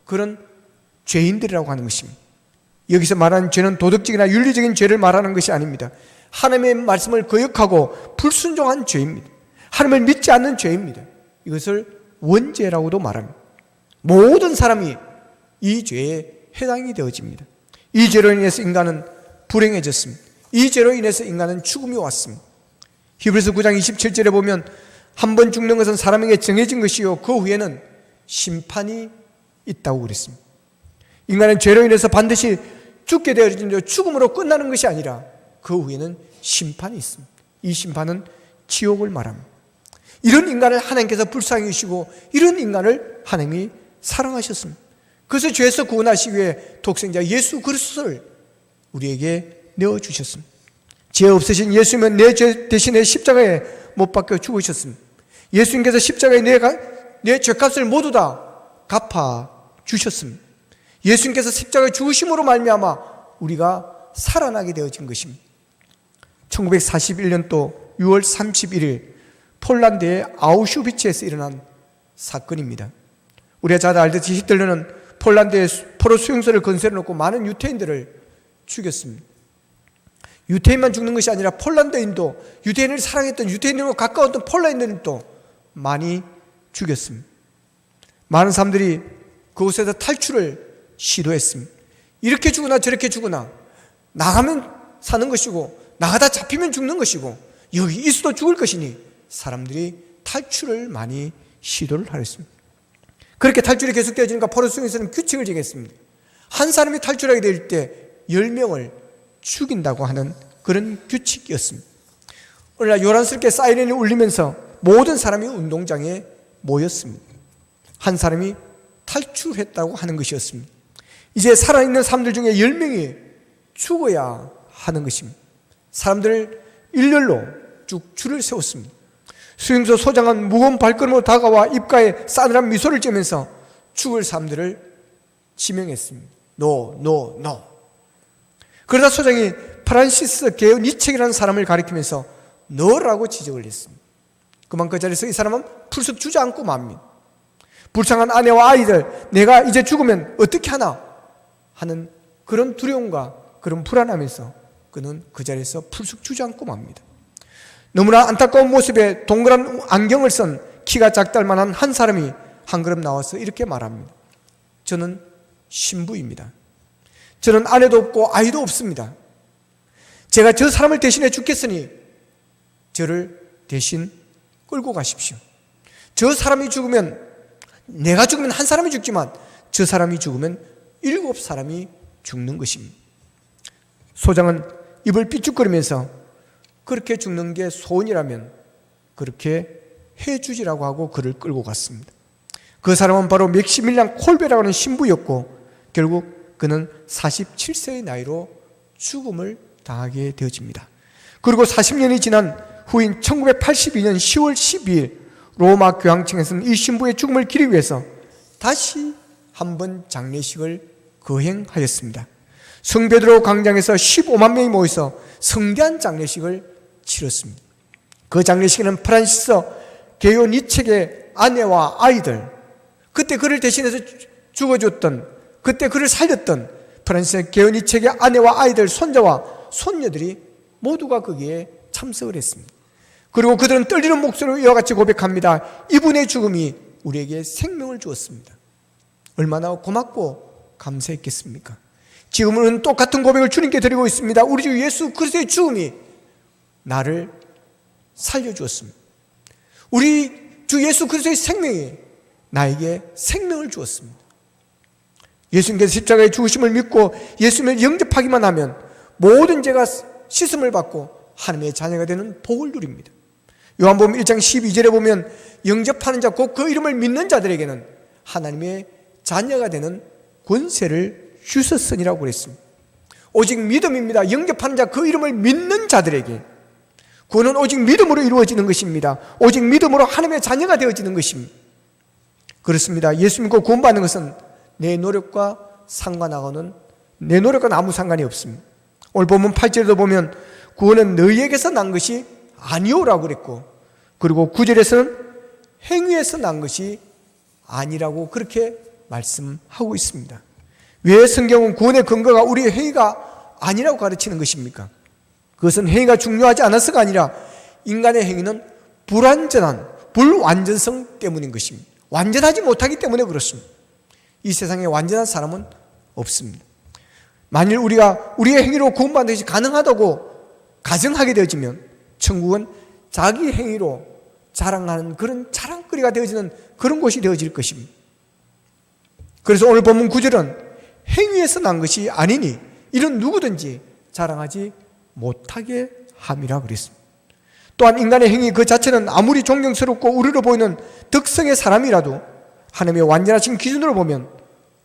그런 죄인들이라고 하는 것입니다. 여기서 말하는 죄는 도덕적이나 윤리적인 죄를 말하는 것이 아닙니다. 하나님의 말씀을 거역하고 불순종한 죄입니다. 하나님을 믿지 않는 죄입니다. 이것을 원죄라고도 말합니다. 모든 사람이 이 죄에 해당이 되어집니다. 이 죄로 인해서 인간은 불행해졌습니다. 이 죄로 인해서 인간은 죽음이 왔습니다. 히브리서 9장 27절에 보면 한 번 죽는 것은 사람에게 정해진 것이요 그 후에는 심판이 있다고 그랬습니다. 인간은 죄로 인해서 반드시 죽게 되어지는데 죽음으로 끝나는 것이 아니라 그 후에는 심판이 있습니다. 이 심판은 지옥을 말합니다. 이런 인간을 하나님께서 불쌍히 여기시고 이런 인간을 하나님이 사랑하셨습니다. 그래서 죄에서 구원하시기 위해 독생자 예수 그리스도를 우리에게 내어주셨습니다. 죄 없으신 예수님은 내 죄 대신에 십자가에 못 박혀 죽으셨습니다. 예수님께서 십자가에 내 죄값을 모두 다 갚아 주셨습니다. 예수님께서 십자가에 죽으심으로 말미암아 우리가 살아나게 되어진 것입니다. 1941년도 6월 31일 폴란드의 아우슈비츠에서 일어난 사건입니다. 우리가 잘 알듯이 히틀러는 폴란드에 포로 수용소를 건설해 놓고 많은 유태인들을 죽였습니다. 유태인만 죽는 것이 아니라 폴란드인도, 유태인을 사랑했던, 유태인으로 가까웠던 폴란드인도 많이 죽였습니다. 많은 사람들이 그곳에서 탈출을 시도했습니다. 이렇게 죽으나 저렇게 죽으나 나가면 사는 것이고 나가다 잡히면 죽는 것이고 여기 있어도 죽을 것이니 사람들이 탈출을 많이 시도를 하였습니다. 그렇게 탈출이 계속되어지니까 포로 수용소에서는 규칙을 정했습니다. 한 사람이 탈출하게 될 때 10명을 죽인다고 하는 그런 규칙이었습니다. 오늘날 요란스럽게 사이렌이 울리면서 모든 사람이 운동장에 모였습니다. 한 사람이 탈출했다고 하는 것이었습니다. 이제 살아있는 사람들 중에 10명이 죽어야 하는 것입니다. 사람들을 일렬로 쭉 줄을 세웠습니다. 수용소 소장은 무거운 발걸음으로 다가와 입가에 싸늘한 미소를 쬐면서 죽을 사람들을 지명했습니다. No. 그러다 소장이 프란시스 게오 니체라는 사람을 가리키면서 너라고 지적을 했습니다. 그만 그 자리에서 이 사람은 풀썩 주저앉고 맙니다. 불쌍한 아내와 아이들, 내가 이제 죽으면 어떻게 하나 하는 그런 두려움과 그런 불안함에서 그는 그 자리에서 풀썩 주저앉고 맙니다. 너무나 안타까운 모습에 동그란 안경을 쓴 키가 작달 만한 한 사람이 한 걸음 나와서 이렇게 말합니다. 저는 신부입니다. 저는 아내도 없고 아이도 없습니다. 제가 저 사람을 대신해 죽겠으니 저를 대신 끌고 가십시오. 저 사람이 죽으면, 내가 죽으면 한 사람이 죽지만 저 사람이 죽으면 7사람이 죽는 것입니다. 소장은 입을 삐죽거리면서 그렇게 죽는 게 소원이라면 그렇게 해주지라고 하고 그를 끌고 갔습니다. 그 사람은 바로 맥시밀리안 콜베라고 하는 신부였고 결국 그는 47세의 나이로 죽음을 당하게 되어집니다. 그리고 40년이 지난 후인 1982년 10월 12일 로마 교황청에서는 이 신부의 죽음을 기리기 위해서 다시 한번 장례식을 거행하였습니다. 성베드로 광장에서 15만 명이 모여서 성대한 장례식을 치렀습니다. 그 장례식에는 프란시스 게요 니체의 아내와 아이들, 그때 그를 대신해서 죽어줬던, 그때 그를 살렸던 프란시스 게요 니체의 아내와 아이들, 손자와 손녀들이 모두가 거기에 참석을 했습니다. 그리고 그들은 떨리는 목소리로 이와 같이 고백합니다. 이분의 죽음이 우리에게 생명을 주었습니다. 얼마나 고맙고 감사했겠습니까? 지금은 똑같은 고백을 주님께 드리고 있습니다. 우리 주 예수 그리스도의 죽음이 나를 살려주었습니다. 우리 주 예수 그리스도의 생명이 나에게 생명을 주었습니다. 예수님께서 십자가의 죽으심을 믿고 예수님을 영접하기만 하면 모든 죄가 씻음을 받고 하나님의 자녀가 되는 복을 누립니다. 요한복음 1장 12절에 보면 영접하는 자 곧 그 이름을 믿는 자들에게는 하나님의 자녀가 되는 권세를 주셨으니라고 그랬습니다. 오직 믿음입니다. 영접하는 자 그 이름을 믿는 자들에게 구원은 오직 믿음으로 이루어지는 것입니다. 오직 믿음으로 하나님의 자녀가 되어지는 것입니다. 그렇습니다. 예수 믿고 구원받는 것은 내 노력과 상관하고는, 내 노력과는 아무 상관이 없습니다. 오늘 본문 8절에도 보면 구원은 너희에게서 난 것이 아니오라고 그랬고, 그리고 9절에서는 행위에서 난 것이 아니라고 그렇게 말씀하고 있습니다. 왜 성경은 구원의 근거가 우리의 행위가 아니라고 가르치는 것입니까? 그것은 행위가 중요하지 않아서가 아니라 인간의 행위는 불완전한, 불완전성 때문인 것입니다. 완전하지 못하기 때문에 그렇습니다. 이 세상에 완전한 사람은 없습니다. 만일 우리가 우리의 행위로 구원받는 것이 가능하다고 가정하게 되어지면 천국은 자기 행위로 자랑하는 그런 자랑거리가 되어지는 그런 곳이 되어질 것입니다. 그래서 오늘 본문 9절은 행위에서 난 것이 아니니 이런 누구든지 자랑하지 못하게 함이라 그랬습니다. 또한 인간의 행위 그 자체는 아무리 존경스럽고 우리로 보이는 덕성의 사람이라도 하나님의 완전하신 기준으로 보면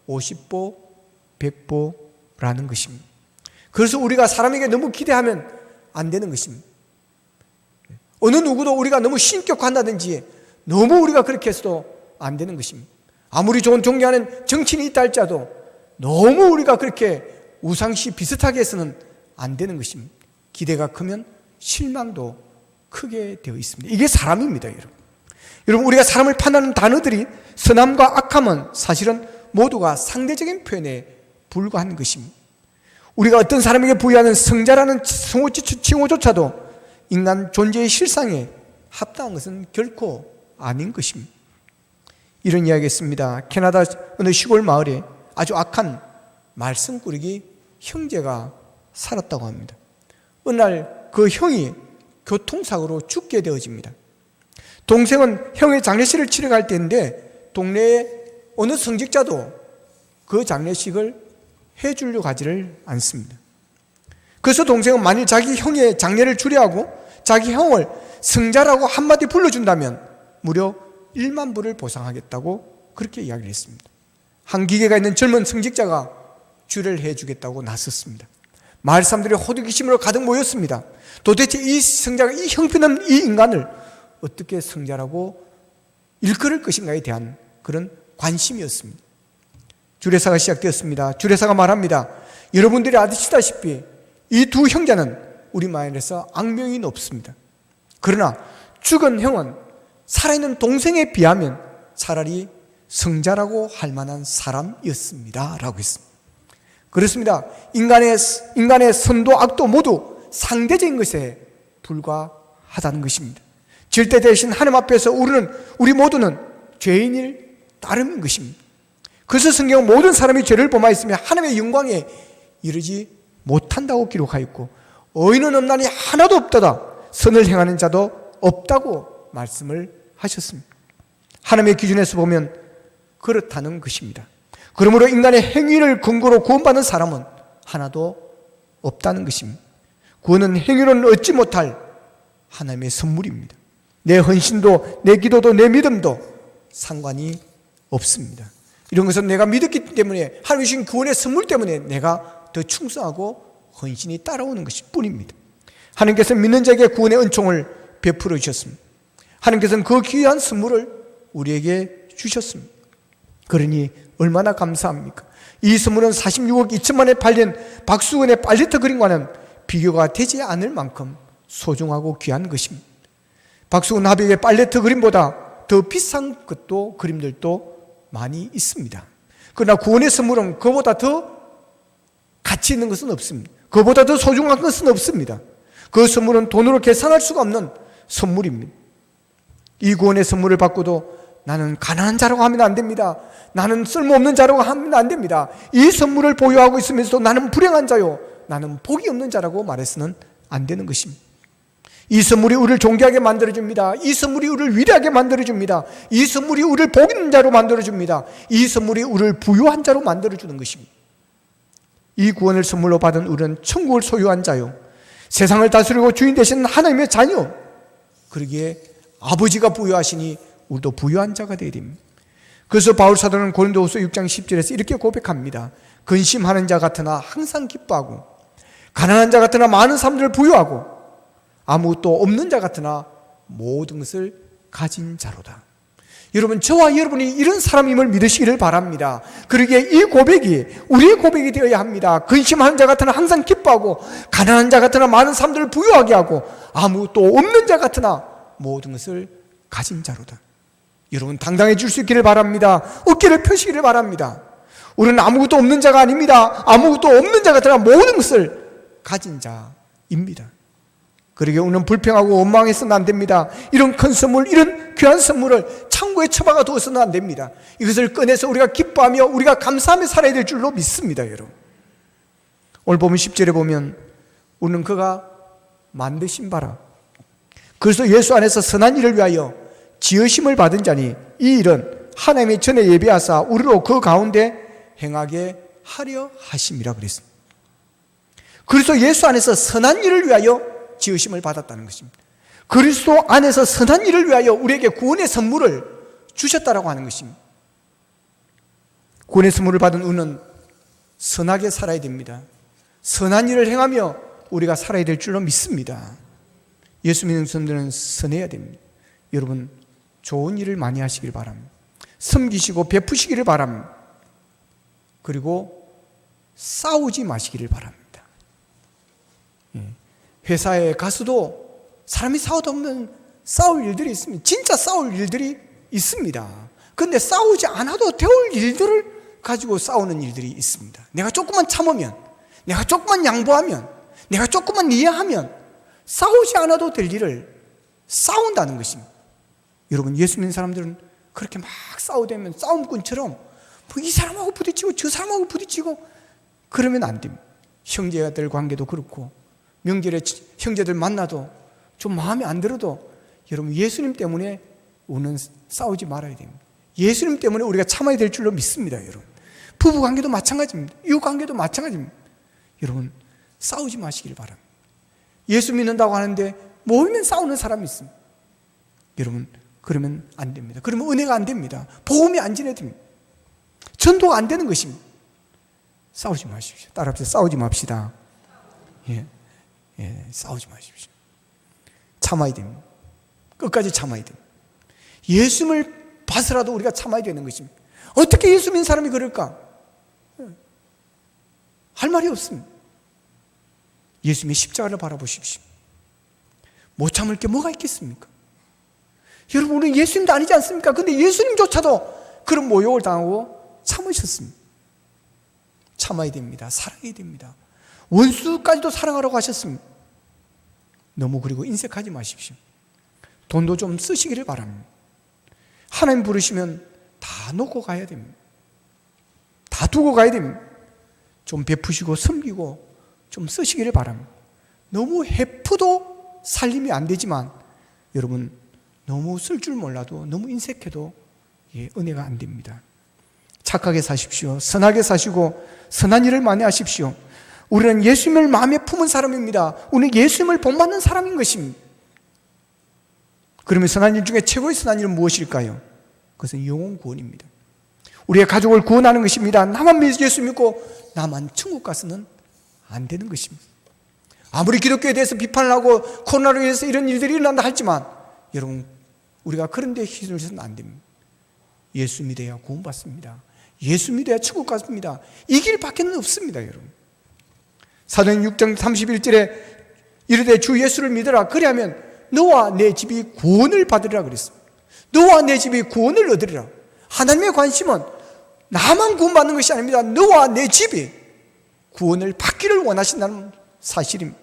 50보 100보라는 것입니다. 그래서 우리가 사람에게 너무 기대하면 안 되는 것입니다. 어느 누구도 우리가 너무 신격화한다든지 너무 우리가 그렇게 해서도 안 되는 것입니다. 아무리 좋은 존경하는 정치인이 있다 할지라도 너무 우리가 그렇게 우상시 비슷하게 해서는 안 되는 것입니다. 기대가 크면 실망도 크게 되어 있습니다. 이게 사람입니다, 여러분. 여러분, 우리가 사람을 판단하는 단어들이 선함과 악함은 사실은 모두가 상대적인 표현에 불과한 것입니다. 우리가 어떤 사람에게 부여하는 성자라는 칭호조차도 인간 존재의 실상에 합당한 것은 결코 아닌 것입니다. 이런 이야기 했습니다. 캐나다 어느 시골 마을에 아주 악한 말썽꾸러기 형제가 살았다고 합니다. 어느 날 그 형이 교통사고로 죽게 되어집니다. 동생은 형의 장례식을 치러 갈 때인데 동네에 어느 성직자도 그 장례식을 해주려고 하지를 않습니다. 그래서 동생은 만일 자기 형의 장례를 주례하고 자기 형을 성자라고 한마디 불러준다면 무려 1만 불을 보상하겠다고 그렇게 이야기를 했습니다. 한 기계가 있는 젊은 성직자가 주례를 해주겠다고 나섰습니다. 마을 사람들이 호기심으로 가득 모였습니다. 도대체 이 성자가, 이 형편없는 이 인간을 어떻게 성자라고 일컬을 것인가에 대한 그런 관심이었습니다. 주례사가 시작되었습니다. 주례사가 말합니다. 여러분들이 아시다시피 이 두 형제는 우리 마을에서 악명이 높습니다. 그러나 죽은 형은 살아있는 동생에 비하면 차라리 성자라고 할 만한 사람이었습니다 라고 했습니다. 그렇습니다. 인간의 선도 악도 모두 상대적인 것에 불과하다는 것입니다. 절대 대신 하나님 앞에서 우리 모두는 죄인일 따름인 것입니다. 그래서 성경은 모든 사람이 죄를 범하였으며 하나님의 영광에 이르지 못한다고 기록하였고 의인은 없나니 하나도 없도다. 선을 행하는 자도 없다고 말씀을 하셨습니다. 하나님의 기준에서 보면 그렇다는 것입니다. 그러므로 인간의 행위를 근거로 구원받는 사람은 하나도 없다는 것입니다. 구원은 행위로는 얻지 못할 하나님의 선물입니다. 내 헌신도, 내 기도도, 내 믿음도 상관이 없습니다. 이런 것은 내가 믿었기 때문에, 하나님이 주신 구원의 선물 때문에 내가 더 충성하고 헌신이 따라오는 것일 뿐입니다. 하나님께서 믿는 자에게 구원의 은총을 베풀어 주셨습니다. 하나님께서는 그 귀한 선물을 우리에게 주셨습니다. 그러니 얼마나 감사합니까? 이 선물은 46억 2천만에 팔린 박수근의 팔리터 그림과는 비교가 되지 않을 만큼 소중하고 귀한 것입니다. 박수근 하백의 팔레트 그림보다 더 비싼 것도, 그림들도 많이 있습니다. 그러나 구원의 선물은 그보다 더 가치 있는 것은 없습니다. 그보다 더 소중한 것은 없습니다. 그 선물은 돈으로 계산할 수가 없는 선물입니다. 이 구원의 선물을 받고도 나는 가난한 자라고 하면 안 됩니다. 나는 쓸모없는 자라고 하면 안 됩니다. 이 선물을 보유하고 있으면서도 나는 불행한 자요, 나는 복이 없는 자라고 말해서는 안 되는 것입니다. 이 선물이 우리를 존귀하게 만들어줍니다. 이 선물이 우리를 위대하게 만들어줍니다. 이 선물이 우리를 복 있는 자로 만들어줍니다. 이 선물이 우리를 부유한 자로 만들어주는 것입니다. 이 구원을 선물로 받은 우리는 천국을 소유한 자요, 세상을 다스리고 주인 되시는 하나님의 자녀, 그러기에 아버지가 부유하시니 우리도 부유한 자가 되어야 됩니다. 그래서 바울 사도는 고린도후서 6장 10절에서 이렇게 고백합니다. 근심하는 자 같으나 항상 기뻐하고, 가난한 자 같으나 많은 사람들을 부유하고, 아무것도 없는 자 같으나 모든 것을 가진 자로다. 여러분, 저와 여러분이 이런 사람임을 믿으시기를 바랍니다. 그러기에 이 고백이 우리의 고백이 되어야 합니다. 근심하는 자 같으나 항상 기뻐하고, 가난한 자 같으나 많은 사람들을 부유하게 하고, 아무것도 없는 자 같으나 모든 것을 가진 자로다. 여러분, 당당해질 수 있기를 바랍니다. 어깨를 펴시기를 바랍니다. 우리는 아무것도 없는 자가 아닙니다. 아무것도 없는 자 같으나 모든 것을 가진 자입니다. 그러기에 우리는 불평하고 원망해서는 안 됩니다. 이런 큰 선물, 이런 귀한 선물을 창고에 처박아 두어서는 안 됩니다. 이것을 꺼내서 우리가 기뻐하며 우리가 감사하며 살아야 될 줄로 믿습니다. 여러분, 오늘 보면 10절에 보면 우리는 그가 만드신 바라, 그래서 예수 안에서 선한 일을 위하여 지으심을 받은 자니 이 일은 하나님이 전에 예비하사 우리로 그 가운데 행하게 하려 하심이라 그랬습니다. 그래서 예수 안에서 선한 일을 위하여 지으심을 받았다는 것입니다. 그리스도 안에서 선한 일을 위하여 우리에게 구원의 선물을 주셨다라고 하는 것입니다. 구원의 선물을 받은 우리는 선하게 살아야 됩니다. 선한 일을 행하며 우리가 살아야 될 줄로 믿습니다. 예수 믿는 사람들은 선해야 됩니다. 여러분, 좋은 일을 많이 하시길 바랍니다. 섬기시고 베푸시기를 바랍니다. 그리고 싸우지 마시기를 바랍니다. 회사에 가서도 사람이 싸우다 보면 싸울 일들이 있습니다. 진짜 싸울 일들이 있습니다. 그런데 싸우지 않아도 될 일들을 가지고 싸우는 일들이 있습니다. 내가 조금만 참으면, 내가 조금만 양보하면, 내가 조금만 이해하면 싸우지 않아도 될 일을 싸운다는 것입니다. 여러분, 예수 믿는 사람들은 그렇게 막 싸우다면 싸움꾼처럼 뭐 이 사람하고 부딪히고 저 사람하고 부딪히고 그러면 안 됩니다. 형제들 관계도 그렇고, 명절에 형제들 만나도 좀 마음에 안 들어도 여러분, 예수님 때문에 우리는 싸우지 말아야 됩니다. 예수님 때문에 우리가 참아야 될 줄로 믿습니다. 여러분, 부부 관계도 마찬가지입니다. 이웃 관계도 마찬가지입니다. 여러분, 싸우지 마시길 바랍니다. 예수 믿는다고 하는데 모이면 싸우는 사람이 있습니다. 여러분, 그러면 안 됩니다. 그러면 은혜가 안 됩니다. 복음이 안 지내집니다. 전도가 안 되는 것입니다. 싸우지 마십시오. 따라합시다. 싸우지 맙시다. 싸우지 마십시오. 참아야 됩니다. 끝까지 참아야 됩니다. 예수님을 봐서라도 우리가 참아야 되는 것입니다. 어떻게 예수 믿는 사람이 그럴까? 할 말이 없습니다. 예수님의 십자가를 바라보십시오. 못 참을 게 뭐가 있겠습니까? 여러분, 우리는 예수님도 아니지 않습니까? 근데 예수님조차도 그런 모욕을 당하고 참으셨습니다. 참아야 됩니다. 사랑해야 됩니다. 원수까지도 사랑하라고 하셨습니다. 너무 그리고 인색하지 마십시오. 돈도 좀 쓰시기를 바랍니다. 하나님 부르시면 다 놓고 가야 됩니다. 다 두고 가야 됩니다. 좀 베푸시고 섬기고 좀 쓰시기를 바랍니다. 너무 해프도 살림이 안 되지만 여러분 너무 쓸 줄 몰라도 너무 인색해도 은혜가 안 됩니다. 착하게 사십시오. 선하게 사시고 선한 일을 많이 하십시오. 우리는 예수님을 마음에 품은 사람입니다. 우리는 예수님을 본받는 사람인 것입니다. 그러면 선한 일 중에 최고의 선한 일은 무엇일까요? 그것은 영혼 구원입니다. 우리의 가족을 구원하는 것입니다. 나만 예수 믿고 나만 천국 가서는 안 되는 것입니다. 아무리 기독교에 대해서 비판을 하고 코로나로 인해서 이런 일들이 일어난다 할지만 여러분 우리가 그런 데 휘둘려서는 안 됩니다. 예수 믿어야 구원받습니다. 예수 믿어야 천국 갔습니다. 이 길밖에는 없습니다. 여러분 사도행 6장 31절에 이르되 주 예수를 믿어라. 그리하면 너와 내 집이 구원을 받으리라 그랬습니다. 너와 내 집이 구원을 얻으리라. 하나님의 관심은 나만 구원받는 것이 아닙니다. 너와 내 집이 구원을 받기를 원하신다는 사실입니다.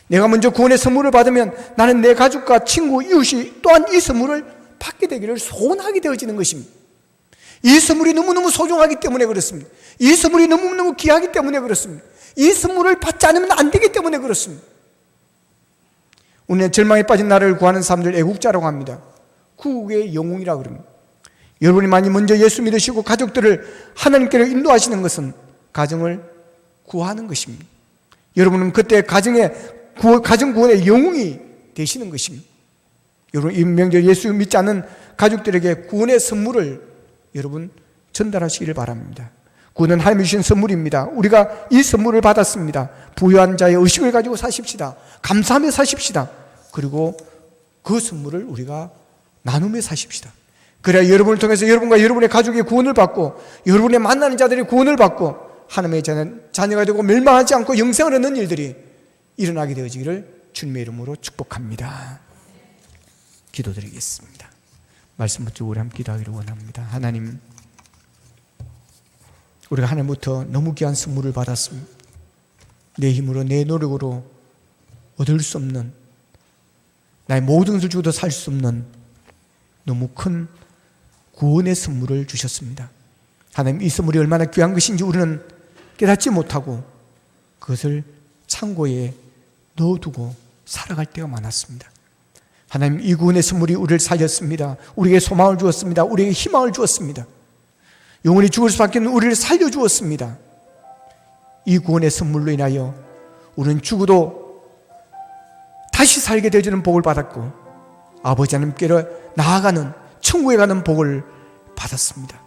내가 먼저 구원의 선물을 받으면 나는 내 가족과 친구, 이웃이 또한 이 선물을 받게 되기를 소원하게 되어지는 것입니다. 이 선물이 너무너무 소중하기 때문에 그렇습니다. 이 선물이 너무너무 귀하기 때문에 그렇습니다. 이 선물을 받지 않으면 안 되기 때문에 그렇습니다. 우리는 절망에 빠진 나라를 구하는 사람들 애국자라고 합니다. 구국의 영웅이라고 그럽니다. 여러분이 많이 먼저 예수 믿으시고 가족들을 하나님께로 인도하시는 것은 가정을 구하는 것입니다. 여러분은 그때 가정 구원의 영웅이 되시는 것입니다. 여러분 이 명절 예수 믿지 않는 가족들에게 구원의 선물을 여러분 전달하시기를 바랍니다. 구원은 하나님이 주신 선물입니다. 우리가 이 선물을 받았습니다. 부유한 자의 의식을 가지고 사십시다. 감사하며 사십시다. 그리고 그 선물을 우리가 나누며 사십시다. 그래야 여러분을 통해서 여러분과 여러분의 가족이 구원을 받고 여러분의 만나는 자들이 구원을 받고 하나님의 자녀가 되고 멸망하지 않고 영생을 얻는 일들이 일어나게 되어지기를 주님의 이름으로 축복합니다. 기도드리겠습니다. 말씀 붙들고 우리 함께 기도하기를 원합니다. 하나님, 우리가 하나님부터 너무 귀한 선물을 받았습니다. 내 힘으로 내 노력으로 얻을 수 없는, 나의 모든 것을 주고도 살 수 없는 너무 큰 구원의 선물을 주셨습니다. 하나님, 이 선물이 얼마나 귀한 것인지 우리는 깨닫지 못하고 그것을 창고에 넣어두고 살아갈 때가 많았습니다. 하나님, 이 구원의 선물이 우리를 살렸습니다. 우리에게 소망을 주었습니다. 우리에게 희망을 주었습니다. 영원히 죽을 수밖에 없는 우리를 살려주었습니다. 이 구원의 선물로 인하여 우리는 죽어도 다시 살게 되어주는 복을 받았고 아버지 하나님께로 나아가는 천국에 가는 복을 받았습니다.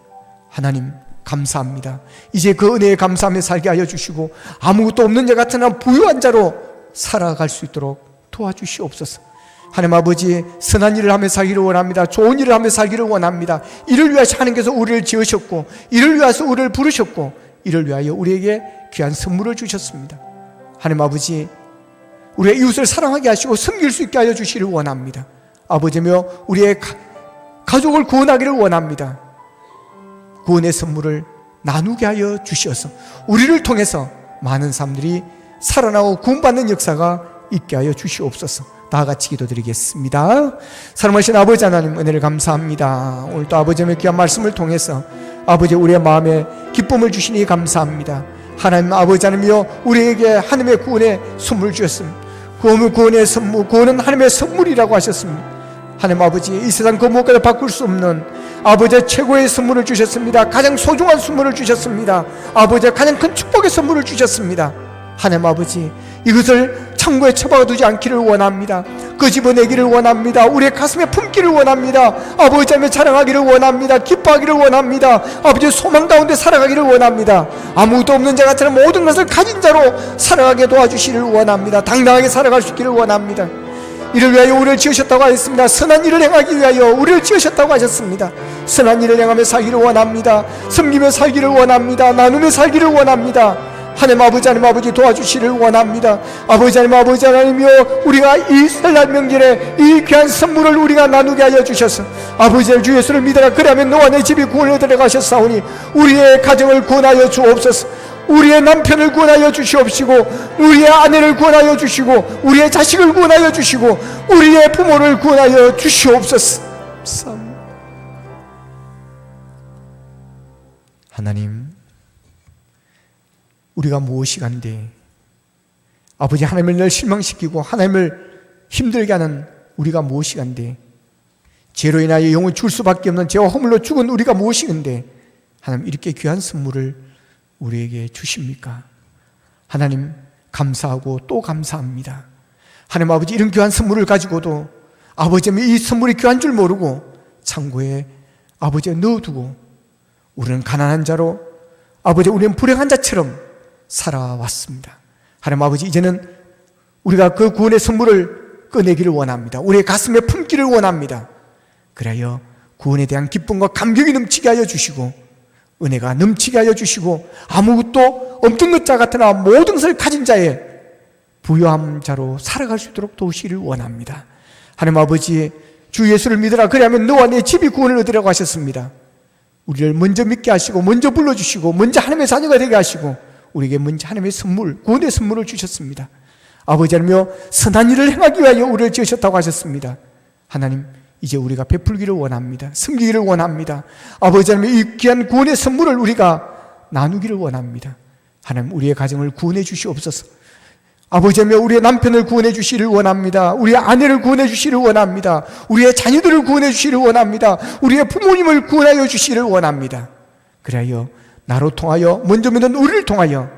하나님 감사합니다. 이제 그 은혜에 감사하며 살게 하여 주시고 아무것도 없는 자 같으나 부유한 자로 살아갈 수 있도록 도와주시옵소서. 하나님 아버지, 선한 일을 하며 살기를 원합니다. 좋은 일을 하며 살기를 원합니다. 이를 위하여 하나님께서 우리를 지으셨고 이를 위해서 우리를 부르셨고 이를 위하여 우리에게 귀한 선물을 주셨습니다. 하나님 아버지, 우리의 이웃을 사랑하게 하시고 섬길 수 있게 하여 주시기를 원합니다. 아버지며 우리의 가족을 구원하기를 원합니다. 구원의 선물을 나누게 하여 주시어서 우리를 통해서 많은 사람들이 살아나고 구원받는 역사가 있게 하여 주시옵소서. 다 같이 기도드리겠습니다. 사랑하신 아버지 하나님, 은혜를 감사합니다. 오늘도 아버지의 귀한 말씀을 통해서 아버지 우리의 마음에 기쁨을 주시니 감사합니다. 하나님 아버지 하나님이여, 우리에게 하나님의 구원의 선물 주셨습니다. 구원의 선물, 구원은 하나님의 선물이라고 하셨습니다. 하나님 아버지, 이 세상 그 무엇과도 바꿀 수 없는 아버지의 최고의 선물을 주셨습니다. 가장 소중한 선물을 주셨습니다. 아버지의 가장 큰 축복의 선물을 주셨습니다. 하나님 아버지, 이것을 창고에 처박아 두지 않기를 원합니다. 끄집어내기를 원합니다. 우리의 가슴에 품기를 원합니다. 아버지 하나님 자랑하기를 원합니다. 기뻐하기를 원합니다. 아버지 소망 가운데 살아가기를 원합니다. 아무것도 없는 자 같은 모든 것을 가진 자로 살아가게 도와주시기를 원합니다. 당당하게 살아갈 수 있기를 원합니다. 이를 위하여 우리를 지으셨다고 하셨습니다. 선한 일을 행하기 위하여 우리를 지으셨다고 하셨습니다. 선한 일을 행하며 살기를 원합니다. 섬기며 살기를 원합니다. 나누며 살기를 원합니다. 하나님 아버지 도와주시기를 원합니다. 아버지 하나님이여, 우리가 이 설날 명절에 이 귀한 선물을 우리가 나누게 하여 주셔서 아버지 주 예수를 믿어라. 그러면 너와 내 집이 구원을 들어가셨사오니 우리의 가정을 구원하여 주옵소서. 우리의 남편을 구원하여 주시옵시고 우리의 아내를 구원하여 주시고 우리의 자식을 구원하여 주시고 우리의 부모를 구원하여 주시옵소서. 하나님, 우리가 무엇이 간데 아버지, 하나님을 늘 실망시키고 하나님을 힘들게 하는 우리가 무엇이간데, 죄로 인하여 영을 줄 수밖에 없는 죄와 허물로 죽은 우리가 무엇이간데 하나님 이렇게 귀한 선물을 우리에게 주십니까? 하나님 감사하고 또 감사합니다. 하나님 아버지, 이런 귀한 선물을 가지고도 아버지 이 선물이 귀한 줄 모르고 창고에 아버지에 넣어두고 우리는 가난한 자로, 아버지 우리는 불행한 자처럼 살아왔습니다. 하나님 아버지, 이제는 우리가 그 구원의 선물을 꺼내기를 원합니다. 우리의 가슴에 품기를 원합니다. 그래야 구원에 대한 기쁨과 감격이 넘치게 하여 주시고 은혜가 넘치게 하여 주시고 아무것도 없던 자 같으나 모든 것을 가진 자의 부유한 자로 살아갈 수 있도록 도우시기를 원합니다. 하나님 아버지, 주 예수를 믿으라 그리하면 너와 내 집이 구원을 얻으라고 하셨습니다. 우리를 먼저 믿게 하시고 먼저 불러주시고 먼저 하나님의 자녀가 되게 하시고 우리에게 먼저 하나님의 선물, 구원의 선물을 주셨습니다. 아버지 하나님여, 선한 일을 행하기 위하여 우리를 지으셨다고 하셨습니다. 하나님, 이제 우리가 베풀기를 원합니다. 섬기기를 원합니다. 아버지 하나님, 이 귀한 구원의 선물을 우리가 나누기를 원합니다. 하나님, 우리의 가정을 구원해 주시옵소서. 아버지 하나님, 우리의 남편을 구원해 주시기를 원합니다. 우리의 아내를 구원해 주시기를 원합니다. 우리의 자녀들을 구원해 주시기를 원합니다. 우리의 부모님을 구원하여 주시기를 원합니다. 그래야 나로 통하여, 먼저 믿는 우리를 통하여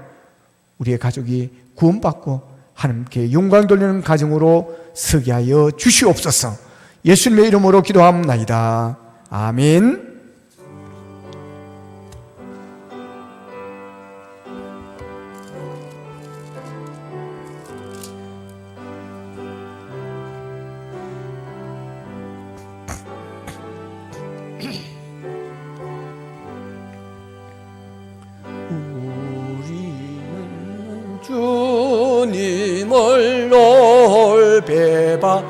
우리의 가족이 구원받고 하나님께 영광 돌리는 가정으로 서게 하여 주시옵소서. 예수님의 이름으로 기도합나이다. 아멘. 우리는 주님을 놀배하나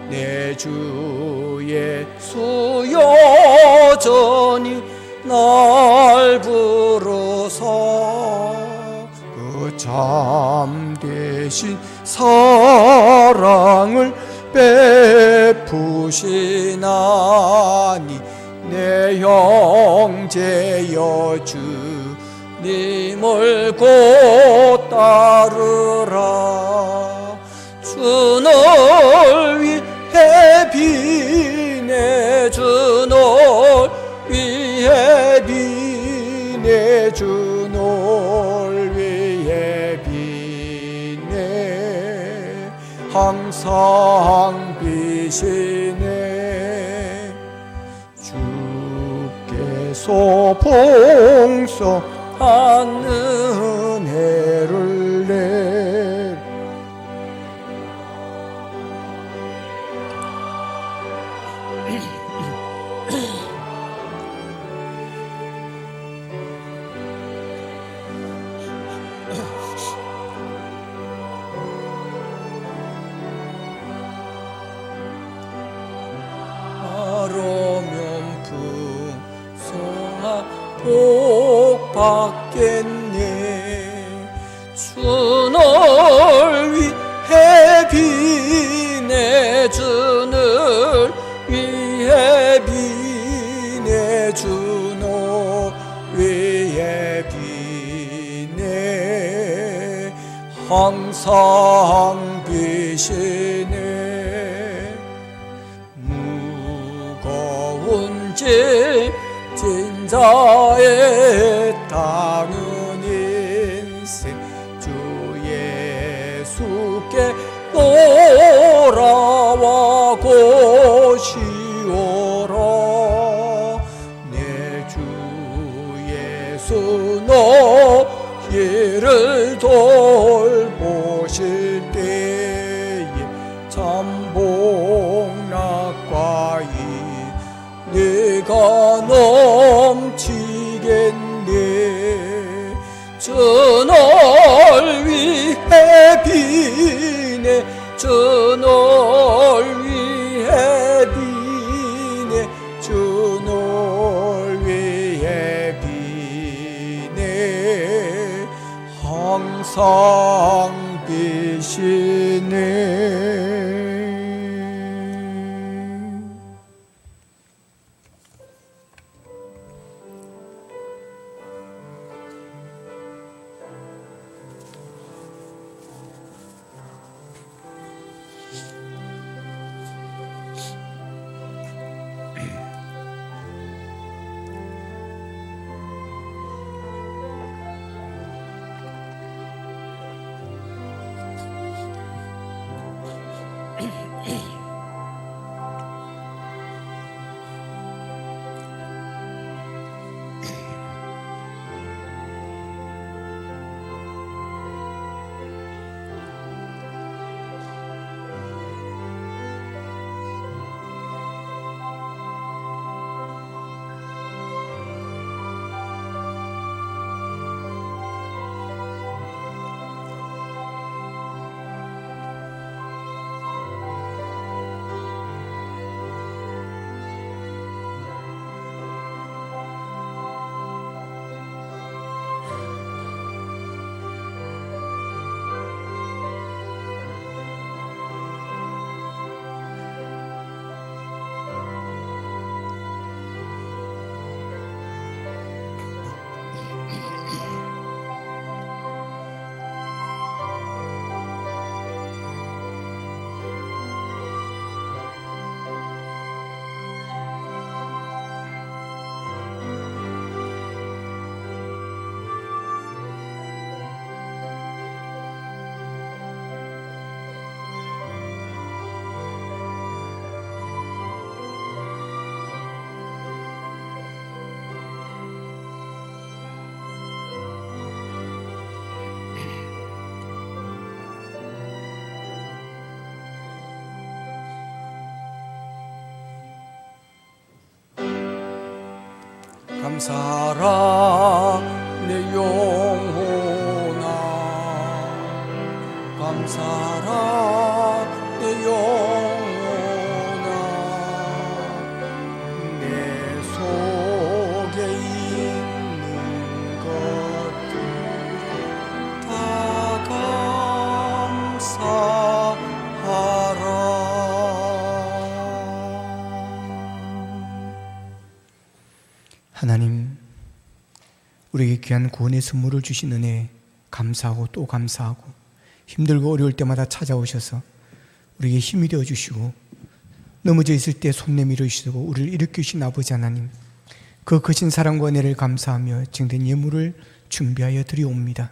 내 주 예수 여전히 날 부르사 그 참되신 사랑을 베푸시나니 내 형제여 주님을 곧 따르라. 주 널 위해 비네, 주 널 위해 비네, 주 널 위해 비네, 항상 비시네. 주께서 봉서한 은혜를 내 하루면 풍성한 복 받겠네. 주 널 위해 비네, 주 널 위해 비네, 주 널 위해 비네, 항상 비시네. 무거운 짐 진자의 땅은 인생 주 예수께 돌아와 고시오라. 내 주 예수 너희를 돌보실 때에 참복락과 내가 넘치겠네. 주 널 위해 비네, 주 널 위해 비네, 주 널 위해 비네, 항상 비시네. 감사하라 내 영혼아 감사하라 내 영혼아 내 속에 있는 것들 다 감사하라. 하나님, 우리에게 귀한 구원의 선물을 주신 은혜에 감사하고 또 감사하고, 힘들고 어려울 때마다 찾아오셔서 우리에게 힘이 되어 주시고, 넘어져 있을 때 손 내밀어 주시고 우리를 일으키신 아버지 하나님, 그 크신 사랑과 은혜를 감사하며 증된 예물을 준비하여 드리옵니다.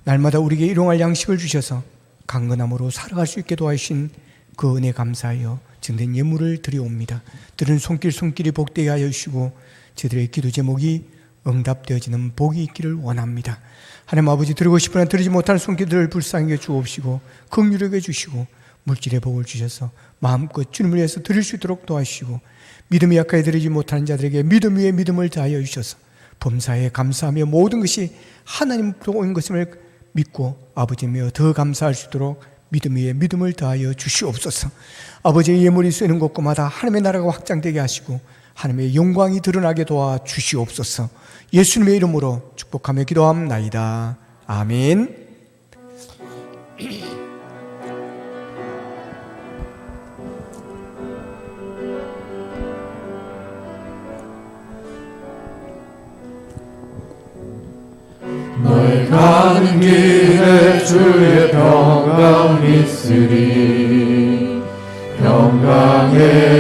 날마다 우리에게 일용할 양식을 주셔서 강건함으로 살아갈 수 있게 도와주신 그 은혜 감사하여 증된 예물을 드리옵니다. 들은 손길이 복되게 하여 주시고 저들의 기도 제목이 응답되어지는 복이 있기를 원합니다. 하나님 아버지, 드리고 싶으나 드리지 못하는 손길들을 불쌍히 주옵시고 긍휼하게 주시고 물질의 복을 주셔서 마음껏 주님을 위해서 드릴 수 있도록 도와주시고, 믿음이 약하게 드리지 못하는 자들에게 믿음 위에 믿음을 더하여 주셔서 범사에 감사하며 모든 것이 하나님으로부터 온 것임을 믿고 아버지며 더 감사할 수 있도록 믿음 위에 믿음을 더하여 주시옵소서. 아버지의 예물이 쓰이는 곳마다 하나님의 나라가 확장되게 하시고 하나님의 영광이 드러나게 도와 주시옵소서. 예수님의 이름으로 축복하며 기도합나이다. 아멘. 너의 가는 길에 주의 평강 있으리. 평강에와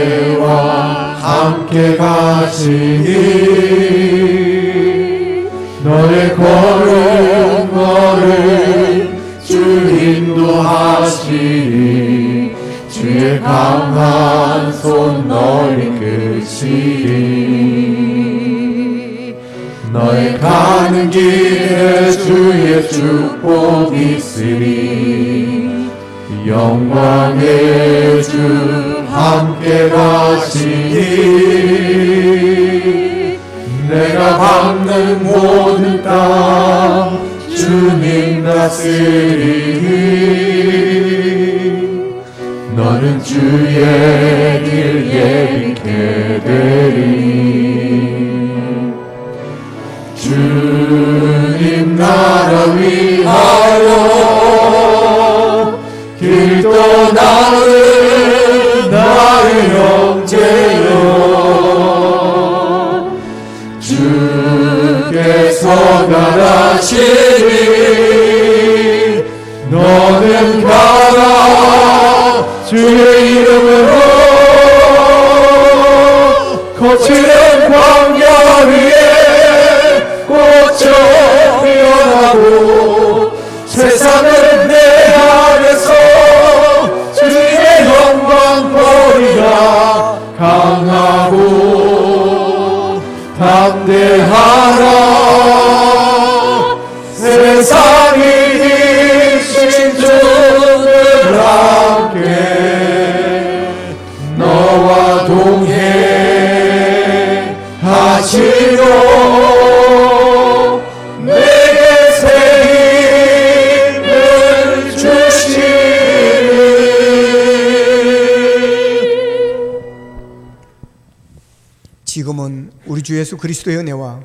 함께 가시니 너의 걸음 주 인도하시니 주의 강한 손 널 이끄시니 너의 가는 길에 주의 축복 있으리. 영광의 주 함께 가시니 내가 밟는 모든 땅 주님 다스리니 너는 주의 길 예비케 되리. 주님 나라 위하여 길 떠나는 나의 형제여, 주께서 가라시니 너는 가라. 주의 이름으로 거칠은 광야 위에 꽃처럼 피어나고 세상은 내 안에서 주의 영광 보리라. 강하고 담대하라. 세상이 이신 주를 함께 너와 동행 하시고 내게 새 힘을 주시니. 지금은 우리 주 예수 그리스도의 은혜와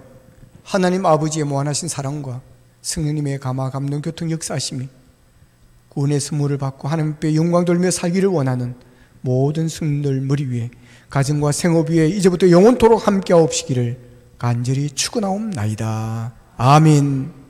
하나님 아버지의 무한하신 사랑과 성령님의 감화 감동 교통 역사하심이 구원의 선물을 받고 하나님 앞에 영광 돌며 살기를 원하는 모든 성도들 머리 위에, 가정과 생업 위에 이제부터 영원토록 함께하옵시기를 간절히 축원하옵나이다. 아멘.